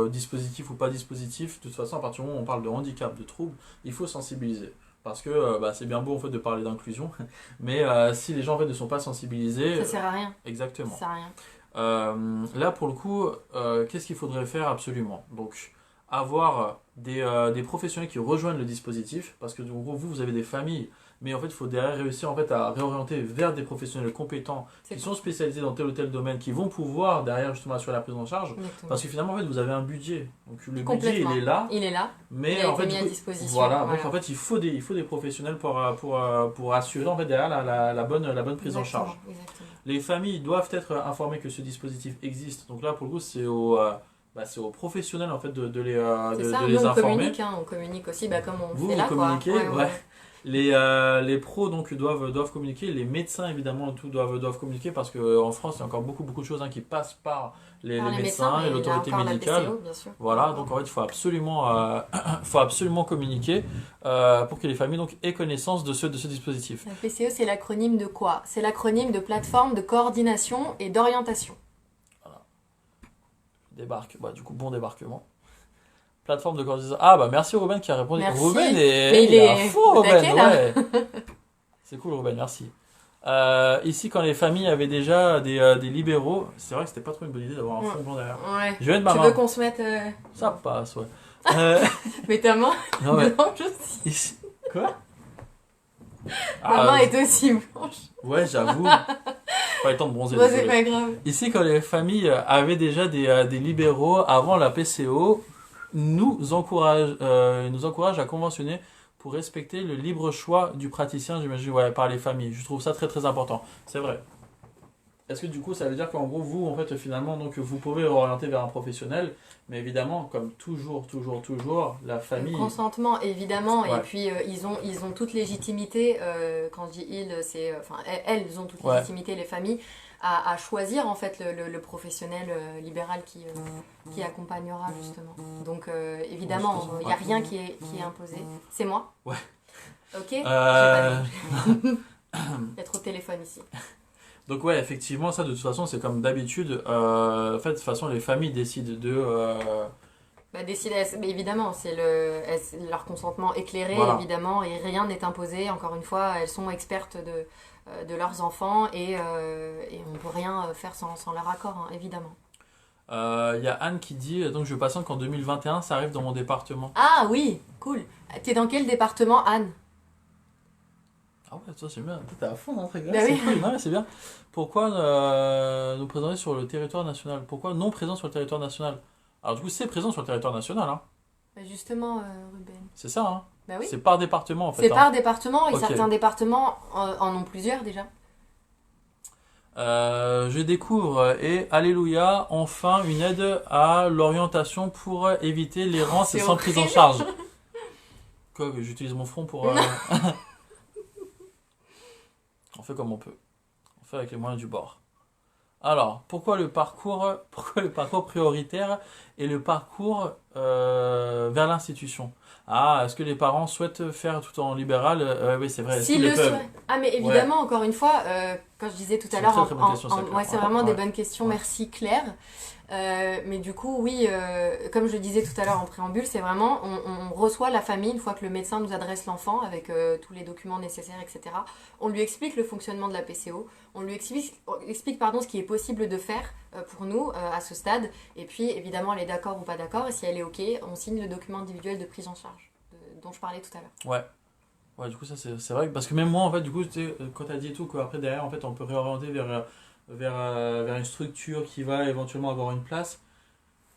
dispositif ou pas dispositif. De toute façon, à partir du moment où on parle de handicap, de trouble, il faut sensibiliser. Parce que c'est bien beau en fait de parler d'inclusion, mais si les gens en fait ne sont pas sensibilisés, ça sert à rien. Exactement. Ça sert à rien. Là pour le coup, qu'est-ce qu'il faudrait faire absolument? Donc avoir des professionnels qui rejoignent le dispositif, parce que en gros vous avez des familles, mais en fait il faut derrière réussir en fait à réorienter vers des professionnels compétents qui sont spécialisés dans tel ou tel domaine, qui vont pouvoir derrière justement assurer la prise en charge. Exactement. Parce que finalement en fait vous avez un budget, donc le budget il est là, mais mais en fait mis à disposition. voilà, donc en fait il faut des professionnels pour assurer en fait derrière la bonne prise en charge. Exactement. Les familles doivent être informées que ce dispositif existe. Donc là, pour le coup, c'est aux professionnels en fait de les informer. On communique aussi, comme on Vous fait là. Vous communiquez, ouais. Les pros donc doivent communiquer. Les médecins évidemment doivent communiquer, parce qu'en France, il y a encore beaucoup de choses qui passent par les médecins et l'autorité médicale. PCO, bien sûr. Voilà, donc en fait, il faut absolument communiquer pour que les familles donc aient connaissance de ce dispositif. La PCO, c'est l'acronyme de quoi? C'est l'acronyme de plateforme de coordination et d'orientation. Voilà. Débarque, du coup, bon débarquement. Plateforme de coordination. Ah merci Ruben qui a répondu. Merci. Ruben Mais il est à fond, Ruben, ouais. là. C'est cool Ruben, merci. Ici, quand les familles avaient déjà des libéraux, c'est vrai que c'était pas trop une bonne idée d'avoir un fond blanc derrière. Ouais. Je vais mettre ma Tu main. veux qu'on se mette... Ça passe, ouais. Mais ta main Non, mais... blanche aussi. Ici... Quoi? Ma main est aussi blanche. Ouais, j'avoue. Pas le temps de bronzer. Bon, c'est pas grave. Ici, quand les familles avaient déjà des libéraux avant la PCO, nous encourage à conventionner pour respecter le libre choix du praticien, j'imagine, par les familles. Je trouve ça très très important. C'est vrai. Est-ce que du coup ça veut dire qu'en gros vous en fait finalement donc vous pouvez orienter vers un professionnel, mais évidemment comme toujours la famille. Le consentement évidemment, Ouais. et puis ils ont toute légitimité, quand je dis elles ont toute légitimité, les familles, à choisir en fait le professionnel libéral qui accompagnera justement. Donc évidemment il n'y a rien qui est imposé. C'est moi? Ouais. Ok. J'ai pas il y a trop de téléphone ici. Donc ouais, effectivement, ça de toute façon, c'est comme d'habitude. En fait, de toute façon, les familles décident de... Décider, mais évidemment, c'est leur consentement éclairé, Voilà. évidemment, et rien n'est imposé. Encore une fois, elles sont expertes de leurs enfants, et on ne peut rien faire sans leur accord, hein, évidemment. Il y a Anne qui dit, donc je patiente qu'en 2021, ça arrive dans mon département. Ah oui, cool. T'es dans quel département, Anne? Ah ouais, ça c'est bien, t'es à fond dans le truc. Bah C'est oui. cool, non, mais c'est bien. Pourquoi nous présenter sur le territoire national? Pourquoi non présent sur le territoire national? Alors du coup, c'est présent sur le territoire national, hein. Justement, Ruben. C'est ça, hein. Bah oui. C'est par département en fait. C'est hein. par département, et Ok. certains départements en ont plusieurs déjà. Je découvre et alléluia, enfin une aide à l'orientation pour éviter l'errance C'est et sans prise en horrible. charge. Quoi, que j'utilise mon front pour... On fait comme on peut. On fait avec les moyens du bord. Alors, pourquoi le parcours prioritaire et le parcours vers l'institution. Ah, est-ce que les parents souhaitent faire tout en libéral? Oui, c'est vrai. Est-ce S'ils qu'ils le le peuvent? souhaitent. Ah, mais Ouais, évidemment, encore une fois, quand je disais tout à c'est une l'heure, très très bonne question, ça, ouais, Claire. c'est vraiment des Ouais, bonnes questions. ouais, Merci Claire. Mais du coup, oui, comme je le disais tout à l'heure en préambule, c'est vraiment, on reçoit la famille une fois que le médecin nous adresse l'enfant avec tous les documents nécessaires, etc. On lui explique le fonctionnement de la PCO, on lui explique pardon, ce qui est possible de faire pour nous à ce stade, et puis évidemment, elle est d'accord ou pas d'accord, et si elle est OK, on signe le document individuel de prise en charge dont je parlais tout à l'heure. ouais. Ouais, du coup, ça c'est vrai. Parce que même moi, en fait, du coup, tu sais, quand t'as dit et tout, qu'après derrière, en fait, on peut réorienter vers une structure qui va éventuellement avoir une place.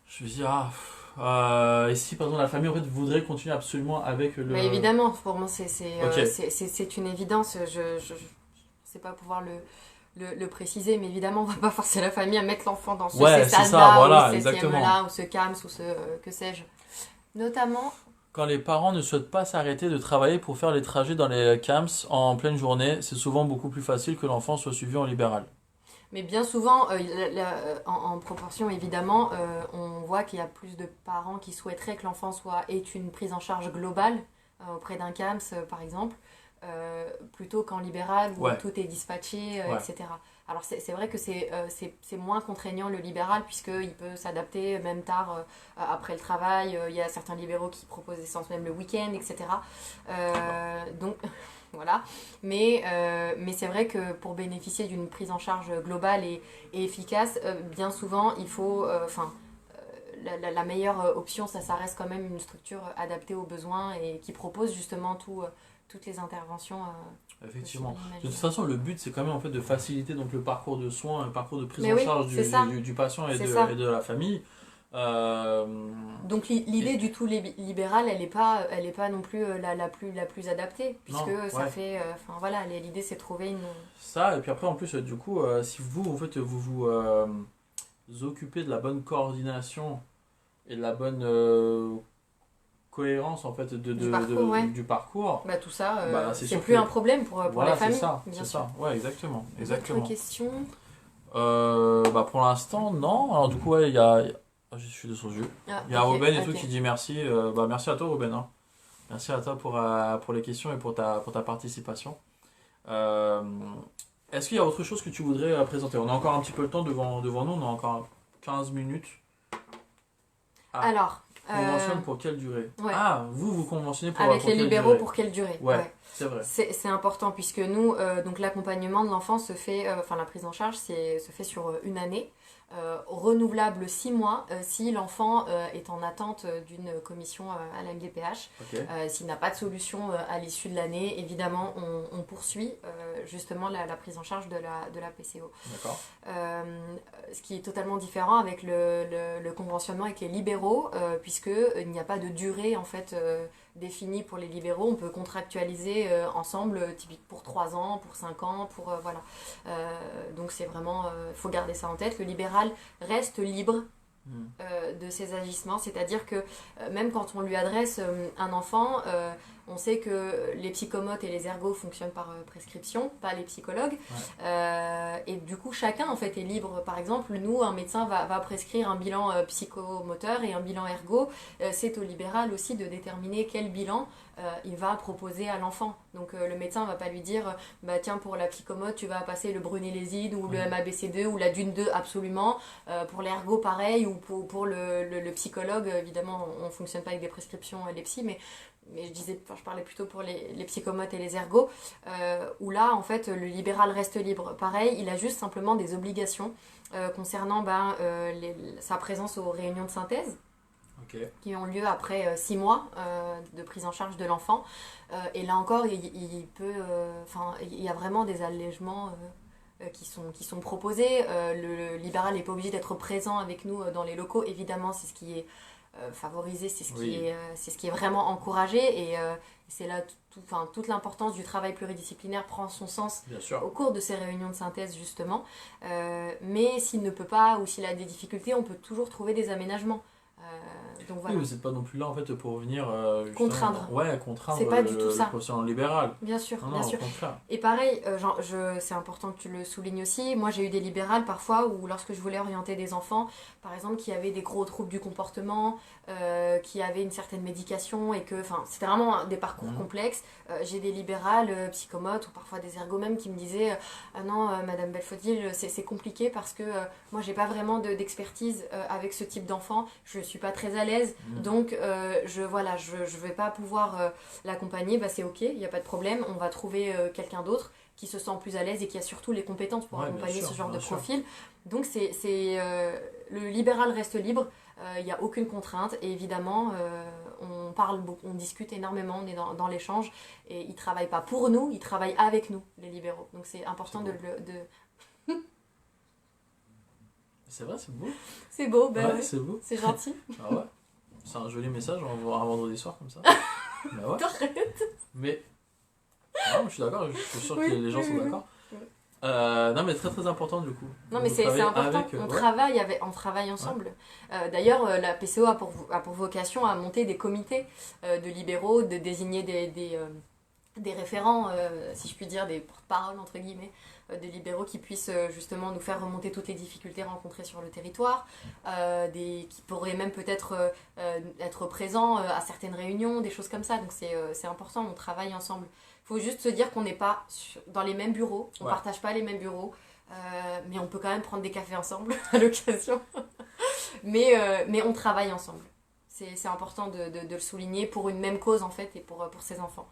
Je me dis, et si par exemple la famille en fait voudrait continuer absolument avec Mais le. évidemment, pour moi, Ok, c'est une évidence. Je sais pas pouvoir le préciser, mais évidemment, on va pas forcer la famille à mettre l'enfant dans ce ouais, c'est ça, CESAD-là, ou voilà, ce exactement. CESIEM-là, ou ce CAMS, ou ce que sais-je. Notamment, Quand les parents ne souhaitent pas s'arrêter de travailler pour faire les trajets dans les camps en pleine journée, c'est souvent beaucoup plus facile que l'enfant soit suivi en libéral. mais bien souvent, en proportion évidemment, on voit qu'il y a plus de parents qui souhaiteraient que l'enfant ait une prise en charge globale auprès d'un CAMS, par exemple, plutôt qu'en libéral où Ouais, tout est dispatché, ouais. etc. Alors c'est vrai que c'est moins contraignant le libéral puisqu'il peut s'adapter même tard après le travail. Il y a certains libéraux qui proposent des séances même le week-end, etc. Donc voilà. Mais c'est vrai que pour bénéficier d'une prise en charge globale et efficace, bien souvent il faut... la meilleure option, ça reste quand même une structure adaptée aux besoins et qui propose justement toutes les interventions possibles Effectivement. et De toute imaginables. façon, le but c'est quand même en fait de faciliter donc le parcours de soins, le parcours de prise Mais en oui, charge c'est ça, du patient c'est ça. et de la famille. Euh, Donc et- l'idée du tout libéral, elle est pas non plus la plus adaptée, puisque non, ça ouais. fait, enfin voilà, l'idée c'est de trouver une... Ça, et puis après en plus, du coup, si vous en fait vous occupez de la bonne coordination et de la bonne cohérence en fait Du parcours, ouais. du parcours, Bah tout ça, bah c'est c'est sûr plus que un problème pour les voilà, familles, c'est bien sûr. ça, ouais, exactement, D'autres exactement. questions? Bah pour l'instant, non. Alors du coup, ouais, je suis de son yeux. Ah, Il y a ok, Ruben et tout ok. qui dit merci. Bah merci à toi, Ruben, hein. Merci à toi pour les questions et pour ta participation. Euh, Est-ce qu'il y a autre chose que tu voudrais présenter? On a encore un petit peu le temps devant nous, on a encore 15 minutes. Ah, Alors, conventionne pour quelle durée? ouais, Ah, vous conventionnez avec pour les quelle libéraux, durée? pour quelle durée? Ouais, Ouais. c'est vrai. C'est important puisque nous, donc l'accompagnement de l'enfant se fait, enfin la prise en charge se fait sur une année, renouvelable 6 mois si l'enfant est en attente d'une commission à la MDPH. Ok, S'il n'a pas de solution à l'issue de l'année, évidemment, on poursuit justement la prise en charge de la PCO. d'accord. Ce qui est totalement différent avec le conventionnement avec les libéraux, puisqu'il n'y a pas de durée en fait définie pour les libéraux. On peut contractualiser ensemble, typique pour 3 ans, pour 5 ans, pour voilà. Donc c'est vraiment, il faut garder ça en tête. Le libéral reste libre Hmm. de ses agissements, c'est-à-dire que même quand on lui adresse un enfant, on sait que les psychomotes et les ergos fonctionnent par prescription, pas les psychologues. Ouais. Et du coup, chacun en fait est libre. Par exemple, nous, un médecin va prescrire un bilan psychomoteur et un bilan ergo. C'est au libéral aussi de déterminer quel bilan il va proposer à l'enfant. Donc le médecin va pas lui dire bah tiens pour la psychomote tu vas passer le brunelléside ou le Hmm. MABC2 ou la Dune 2 absolument. Pour l'ergo pareil ou pour le psychologue évidemment on fonctionne pas avec des prescriptions les psys mais je parlais plutôt pour les psychomotes et les ergos, où là, en fait, le libéral reste libre. Pareil, il a juste simplement des obligations concernant sa présence aux réunions de synthèse, Ok. qui ont lieu après 6 mois de prise en charge de l'enfant. Et là encore, il y a vraiment des allègements qui sont proposés. Le libéral n'est pas obligé d'être présent avec nous dans les locaux. Évidemment, c'est ce qui est favorisé, Oui, c'est ce qui est vraiment encouragé. Et c'est là toute l'importance du travail pluridisciplinaire prend son sens bien sûr. au cours de ces réunions de synthèse, justement. Mais s'il ne peut pas ou s'il a des difficultés, on peut toujours trouver des aménagements. Donc voilà. Oui, vous n'êtes pas non plus là en fait pour venir Contraindre. Ouais, contraindre C'est pas du tout ça. le professionnel libéral. Bien sûr, Non, bien non, sûr. au contraire. Et pareil, c'est important que tu le soulignes aussi. Moi, j'ai eu des libérales parfois où, lorsque je voulais orienter des enfants, par exemple, qui avaient des gros troubles du comportement, qui avaient une certaine médication et que, enfin, c'était vraiment des parcours complexes. J'ai des libérales psychomotes ou parfois des ergomèmes qui me disaient ah non, Madame Belfodil, c'est compliqué parce que moi, j'ai pas vraiment d'expertise avec ce type d'enfant. Je suis pas très à l'aise, donc je vais pas pouvoir l'accompagner. Bah, c'est ok, il n'y a pas de problème. On va trouver quelqu'un d'autre qui se sent plus à l'aise et qui a surtout les compétences pour accompagner ce genre de profil. Donc le libéral reste libre, il n'y a aucune contrainte et évidemment on parle beaucoup, on discute énormément, on est dans l'échange et ils ne travaillent pas pour nous, ils travaillent avec nous, les libéraux. Donc c'est important de... C'est vrai, c'est beau. C'est beau, ben ouais, oui. C'est beau. C'est gentil. Ah ouais. C'est un joli message, on va voir un vendredi soir comme ça. Bah ouais. Mais non, je suis d'accord, je suis sûr que les gens sont d'accord. Non mais très très important du coup. Non mais c'est important, on travaille ensemble. D'ailleurs la PCO a pour vocation à monter des comités de libéraux, de désigner des référents, si je puis dire, des porte-paroles entre guillemets, des libéraux qui puissent justement nous faire remonter toutes les difficultés rencontrées sur le territoire, qui pourraient même peut-être être présents à certaines réunions, des choses comme ça. Donc c'est important, on travaille ensemble. Il faut juste se dire qu'on n'est pas dans les mêmes bureaux, on ne partage pas les mêmes bureaux, mais on peut quand même prendre des cafés ensemble à l'occasion. mais on travaille ensemble. C'est important de le souligner pour une même cause en fait et pour ses enfants.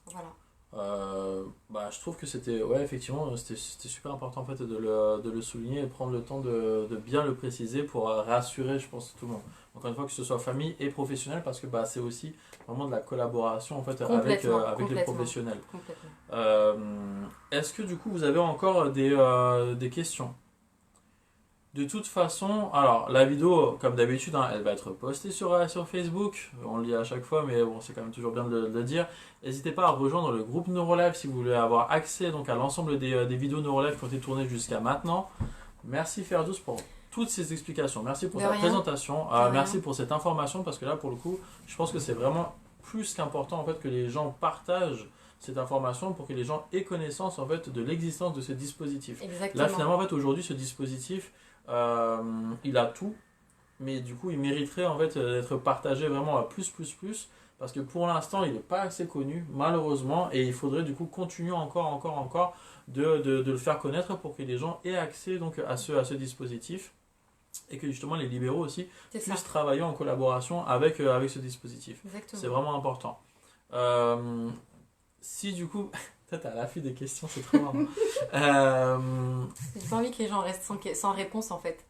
Voilà. Je trouve que c'était effectivement c'était super important en fait de le souligner et prendre le temps de bien le préciser pour rassurer je pense tout le monde, encore une fois que ce soit famille et professionnel parce que c'est aussi vraiment de la collaboration en fait avec les professionnels. Est-ce que du coup vous avez encore des questions? De toute façon, alors la vidéo, comme d'habitude, elle va être postée sur Facebook. On le dit à chaque fois, mais bon, c'est quand même toujours bien de le dire. N'hésitez pas à rejoindre le groupe NeuroLive si vous voulez avoir accès donc, à l'ensemble des vidéos NeuroLive qui ont été tournées jusqu'à maintenant. Merci Ferdouz pour toutes ces explications. Merci pour ta présentation. Merci pour cette information parce que là, pour le coup, je pense que c'est vraiment plus qu'important en fait, que les gens partagent cette information pour que les gens aient connaissance en fait, de l'existence de ce dispositif. Exactement. Là, finalement, en fait, aujourd'hui, ce dispositif... il a tout, mais du coup il mériterait en fait d'être partagé vraiment à plus parce que pour l'instant il n'est pas assez connu malheureusement et il faudrait du coup continuer encore de le faire connaître pour que les gens aient accès donc à ce dispositif et que justement les libéraux aussi puissent travailler en collaboration avec ce dispositif. Exactement. C'est vraiment important. Si du coup t'as l'affût des questions, c'est trop marrant. J'ai pas envie que les gens restent sans réponse en fait.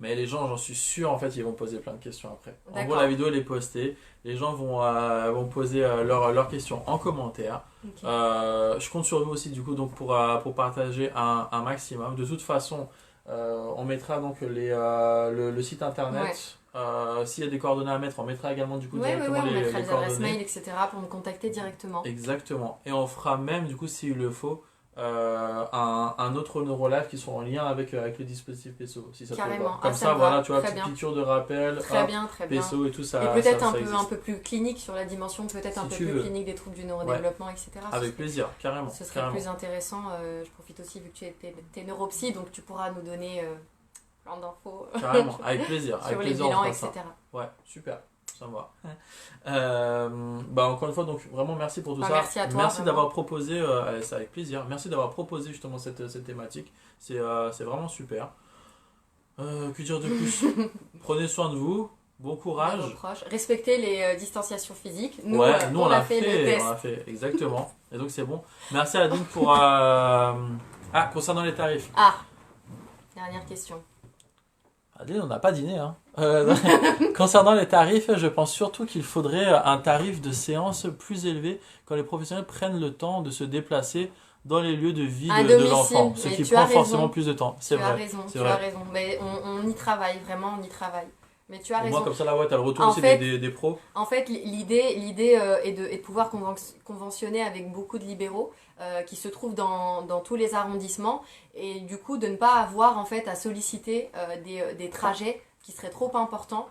Mais les gens, j'en suis sûr, en fait, ils vont poser plein de questions après. En gros, la vidéo elle est postée. Les gens vont poser leurs questions en commentaire. Okay. Je compte sur vous aussi, du coup, donc pour partager un maximum. De toute façon, on mettra donc le site internet. Ouais. S'il y a des coordonnées à mettre, on mettra également du coup directement on mettra les adresses mail, etc. pour me contacter directement. Exactement. Et on fera même, du coup, s'il le faut, un autre NeuroLive qui sera en lien avec le dispositif PSO. Si ça carrément. Comme ça, voilà, tu vois, petite piqûre de rappel, très bien. PSO et tout ça. Et peut-être un peu plus clinique sur la dimension, peut-être un peu plus clinique des troubles du neurodéveloppement, etc. Avec plaisir, carrément. Ce serait plus intéressant. Je profite aussi, vu que tu es neuropsy, donc tu pourras nous donner plein d'infos. Carrément, avec plaisir. Sur les bilans, etc. Ouais, super. Ça me va. Encore une fois, donc vraiment merci pour tout ça. Merci à toi. Merci d'avoir proposé, c'est avec plaisir. Merci d'avoir proposé justement cette thématique. C'est vraiment super. Que dire de plus? Prenez soin de vous. Bon courage. Respectez les distanciations physiques. Nous, on l'a fait. On l'a fait, exactement. Et donc c'est bon. Merci Adine pour. Concernant les tarifs. Dernière question. Adine, on n'a pas dîné. Concernant les tarifs, je pense surtout qu'il faudrait un tarif de séance plus élevé quand les professionnels prennent le temps de se déplacer dans les lieux de vie de l'enfant, ce qui prend forcément plus de temps. C'est vrai. Tu as raison. Mais on y travaille, vraiment, on y travaille. Mais tu as raison. Moi, comme ça, là, tu as le retour aussi des pros. En fait, l'idée est de pouvoir conventionner avec beaucoup de libéraux qui se trouvent dans tous les arrondissements et du coup de ne pas avoir en fait à solliciter des trajets qui seraient trop importants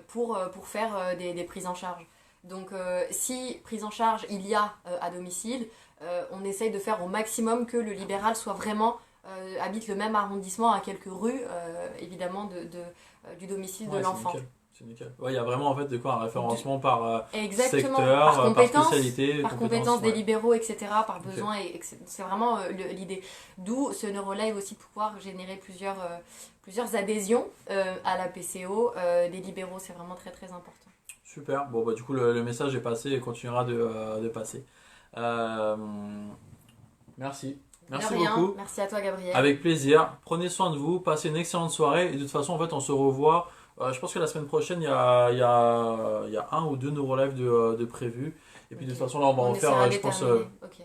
pour faire des prises en charge. Donc si prise en charge il y a à domicile, on essaye de faire au maximum que le libéral soit vraiment habite le même arrondissement à quelques rues évidemment du domicile de l'enfant. C'est nickel. Ouais, il y a vraiment en fait de quoi un référencement par Exactement. secteur, par spécialité, par compétences des ouais. libéraux, etc., par besoin, et c'est vraiment l'idée. D'où ce NeuroLive aussi de pouvoir générer plusieurs adhésions à la PCO des libéraux, c'est vraiment très très important. Super, bon bah du coup le message est passé et continuera de passer. Merci. Merci De rien. beaucoup. Merci à toi Gabriel. Avec plaisir. Prenez soin de vous, passez une excellente soirée et de toute façon en fait on se revoit. Je pense que la semaine prochaine il y a un ou deux NeuroLive de prévus. Et puis de toute façon là on va en faire je pense Ok.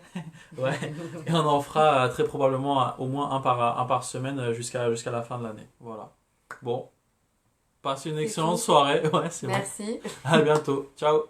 ouais. Et on en fera très probablement au moins un par semaine jusqu'à la fin de l'année. Voilà. Bon. Passez une excellente soirée. Ouais, c'est bon. Merci. À bientôt. Ciao.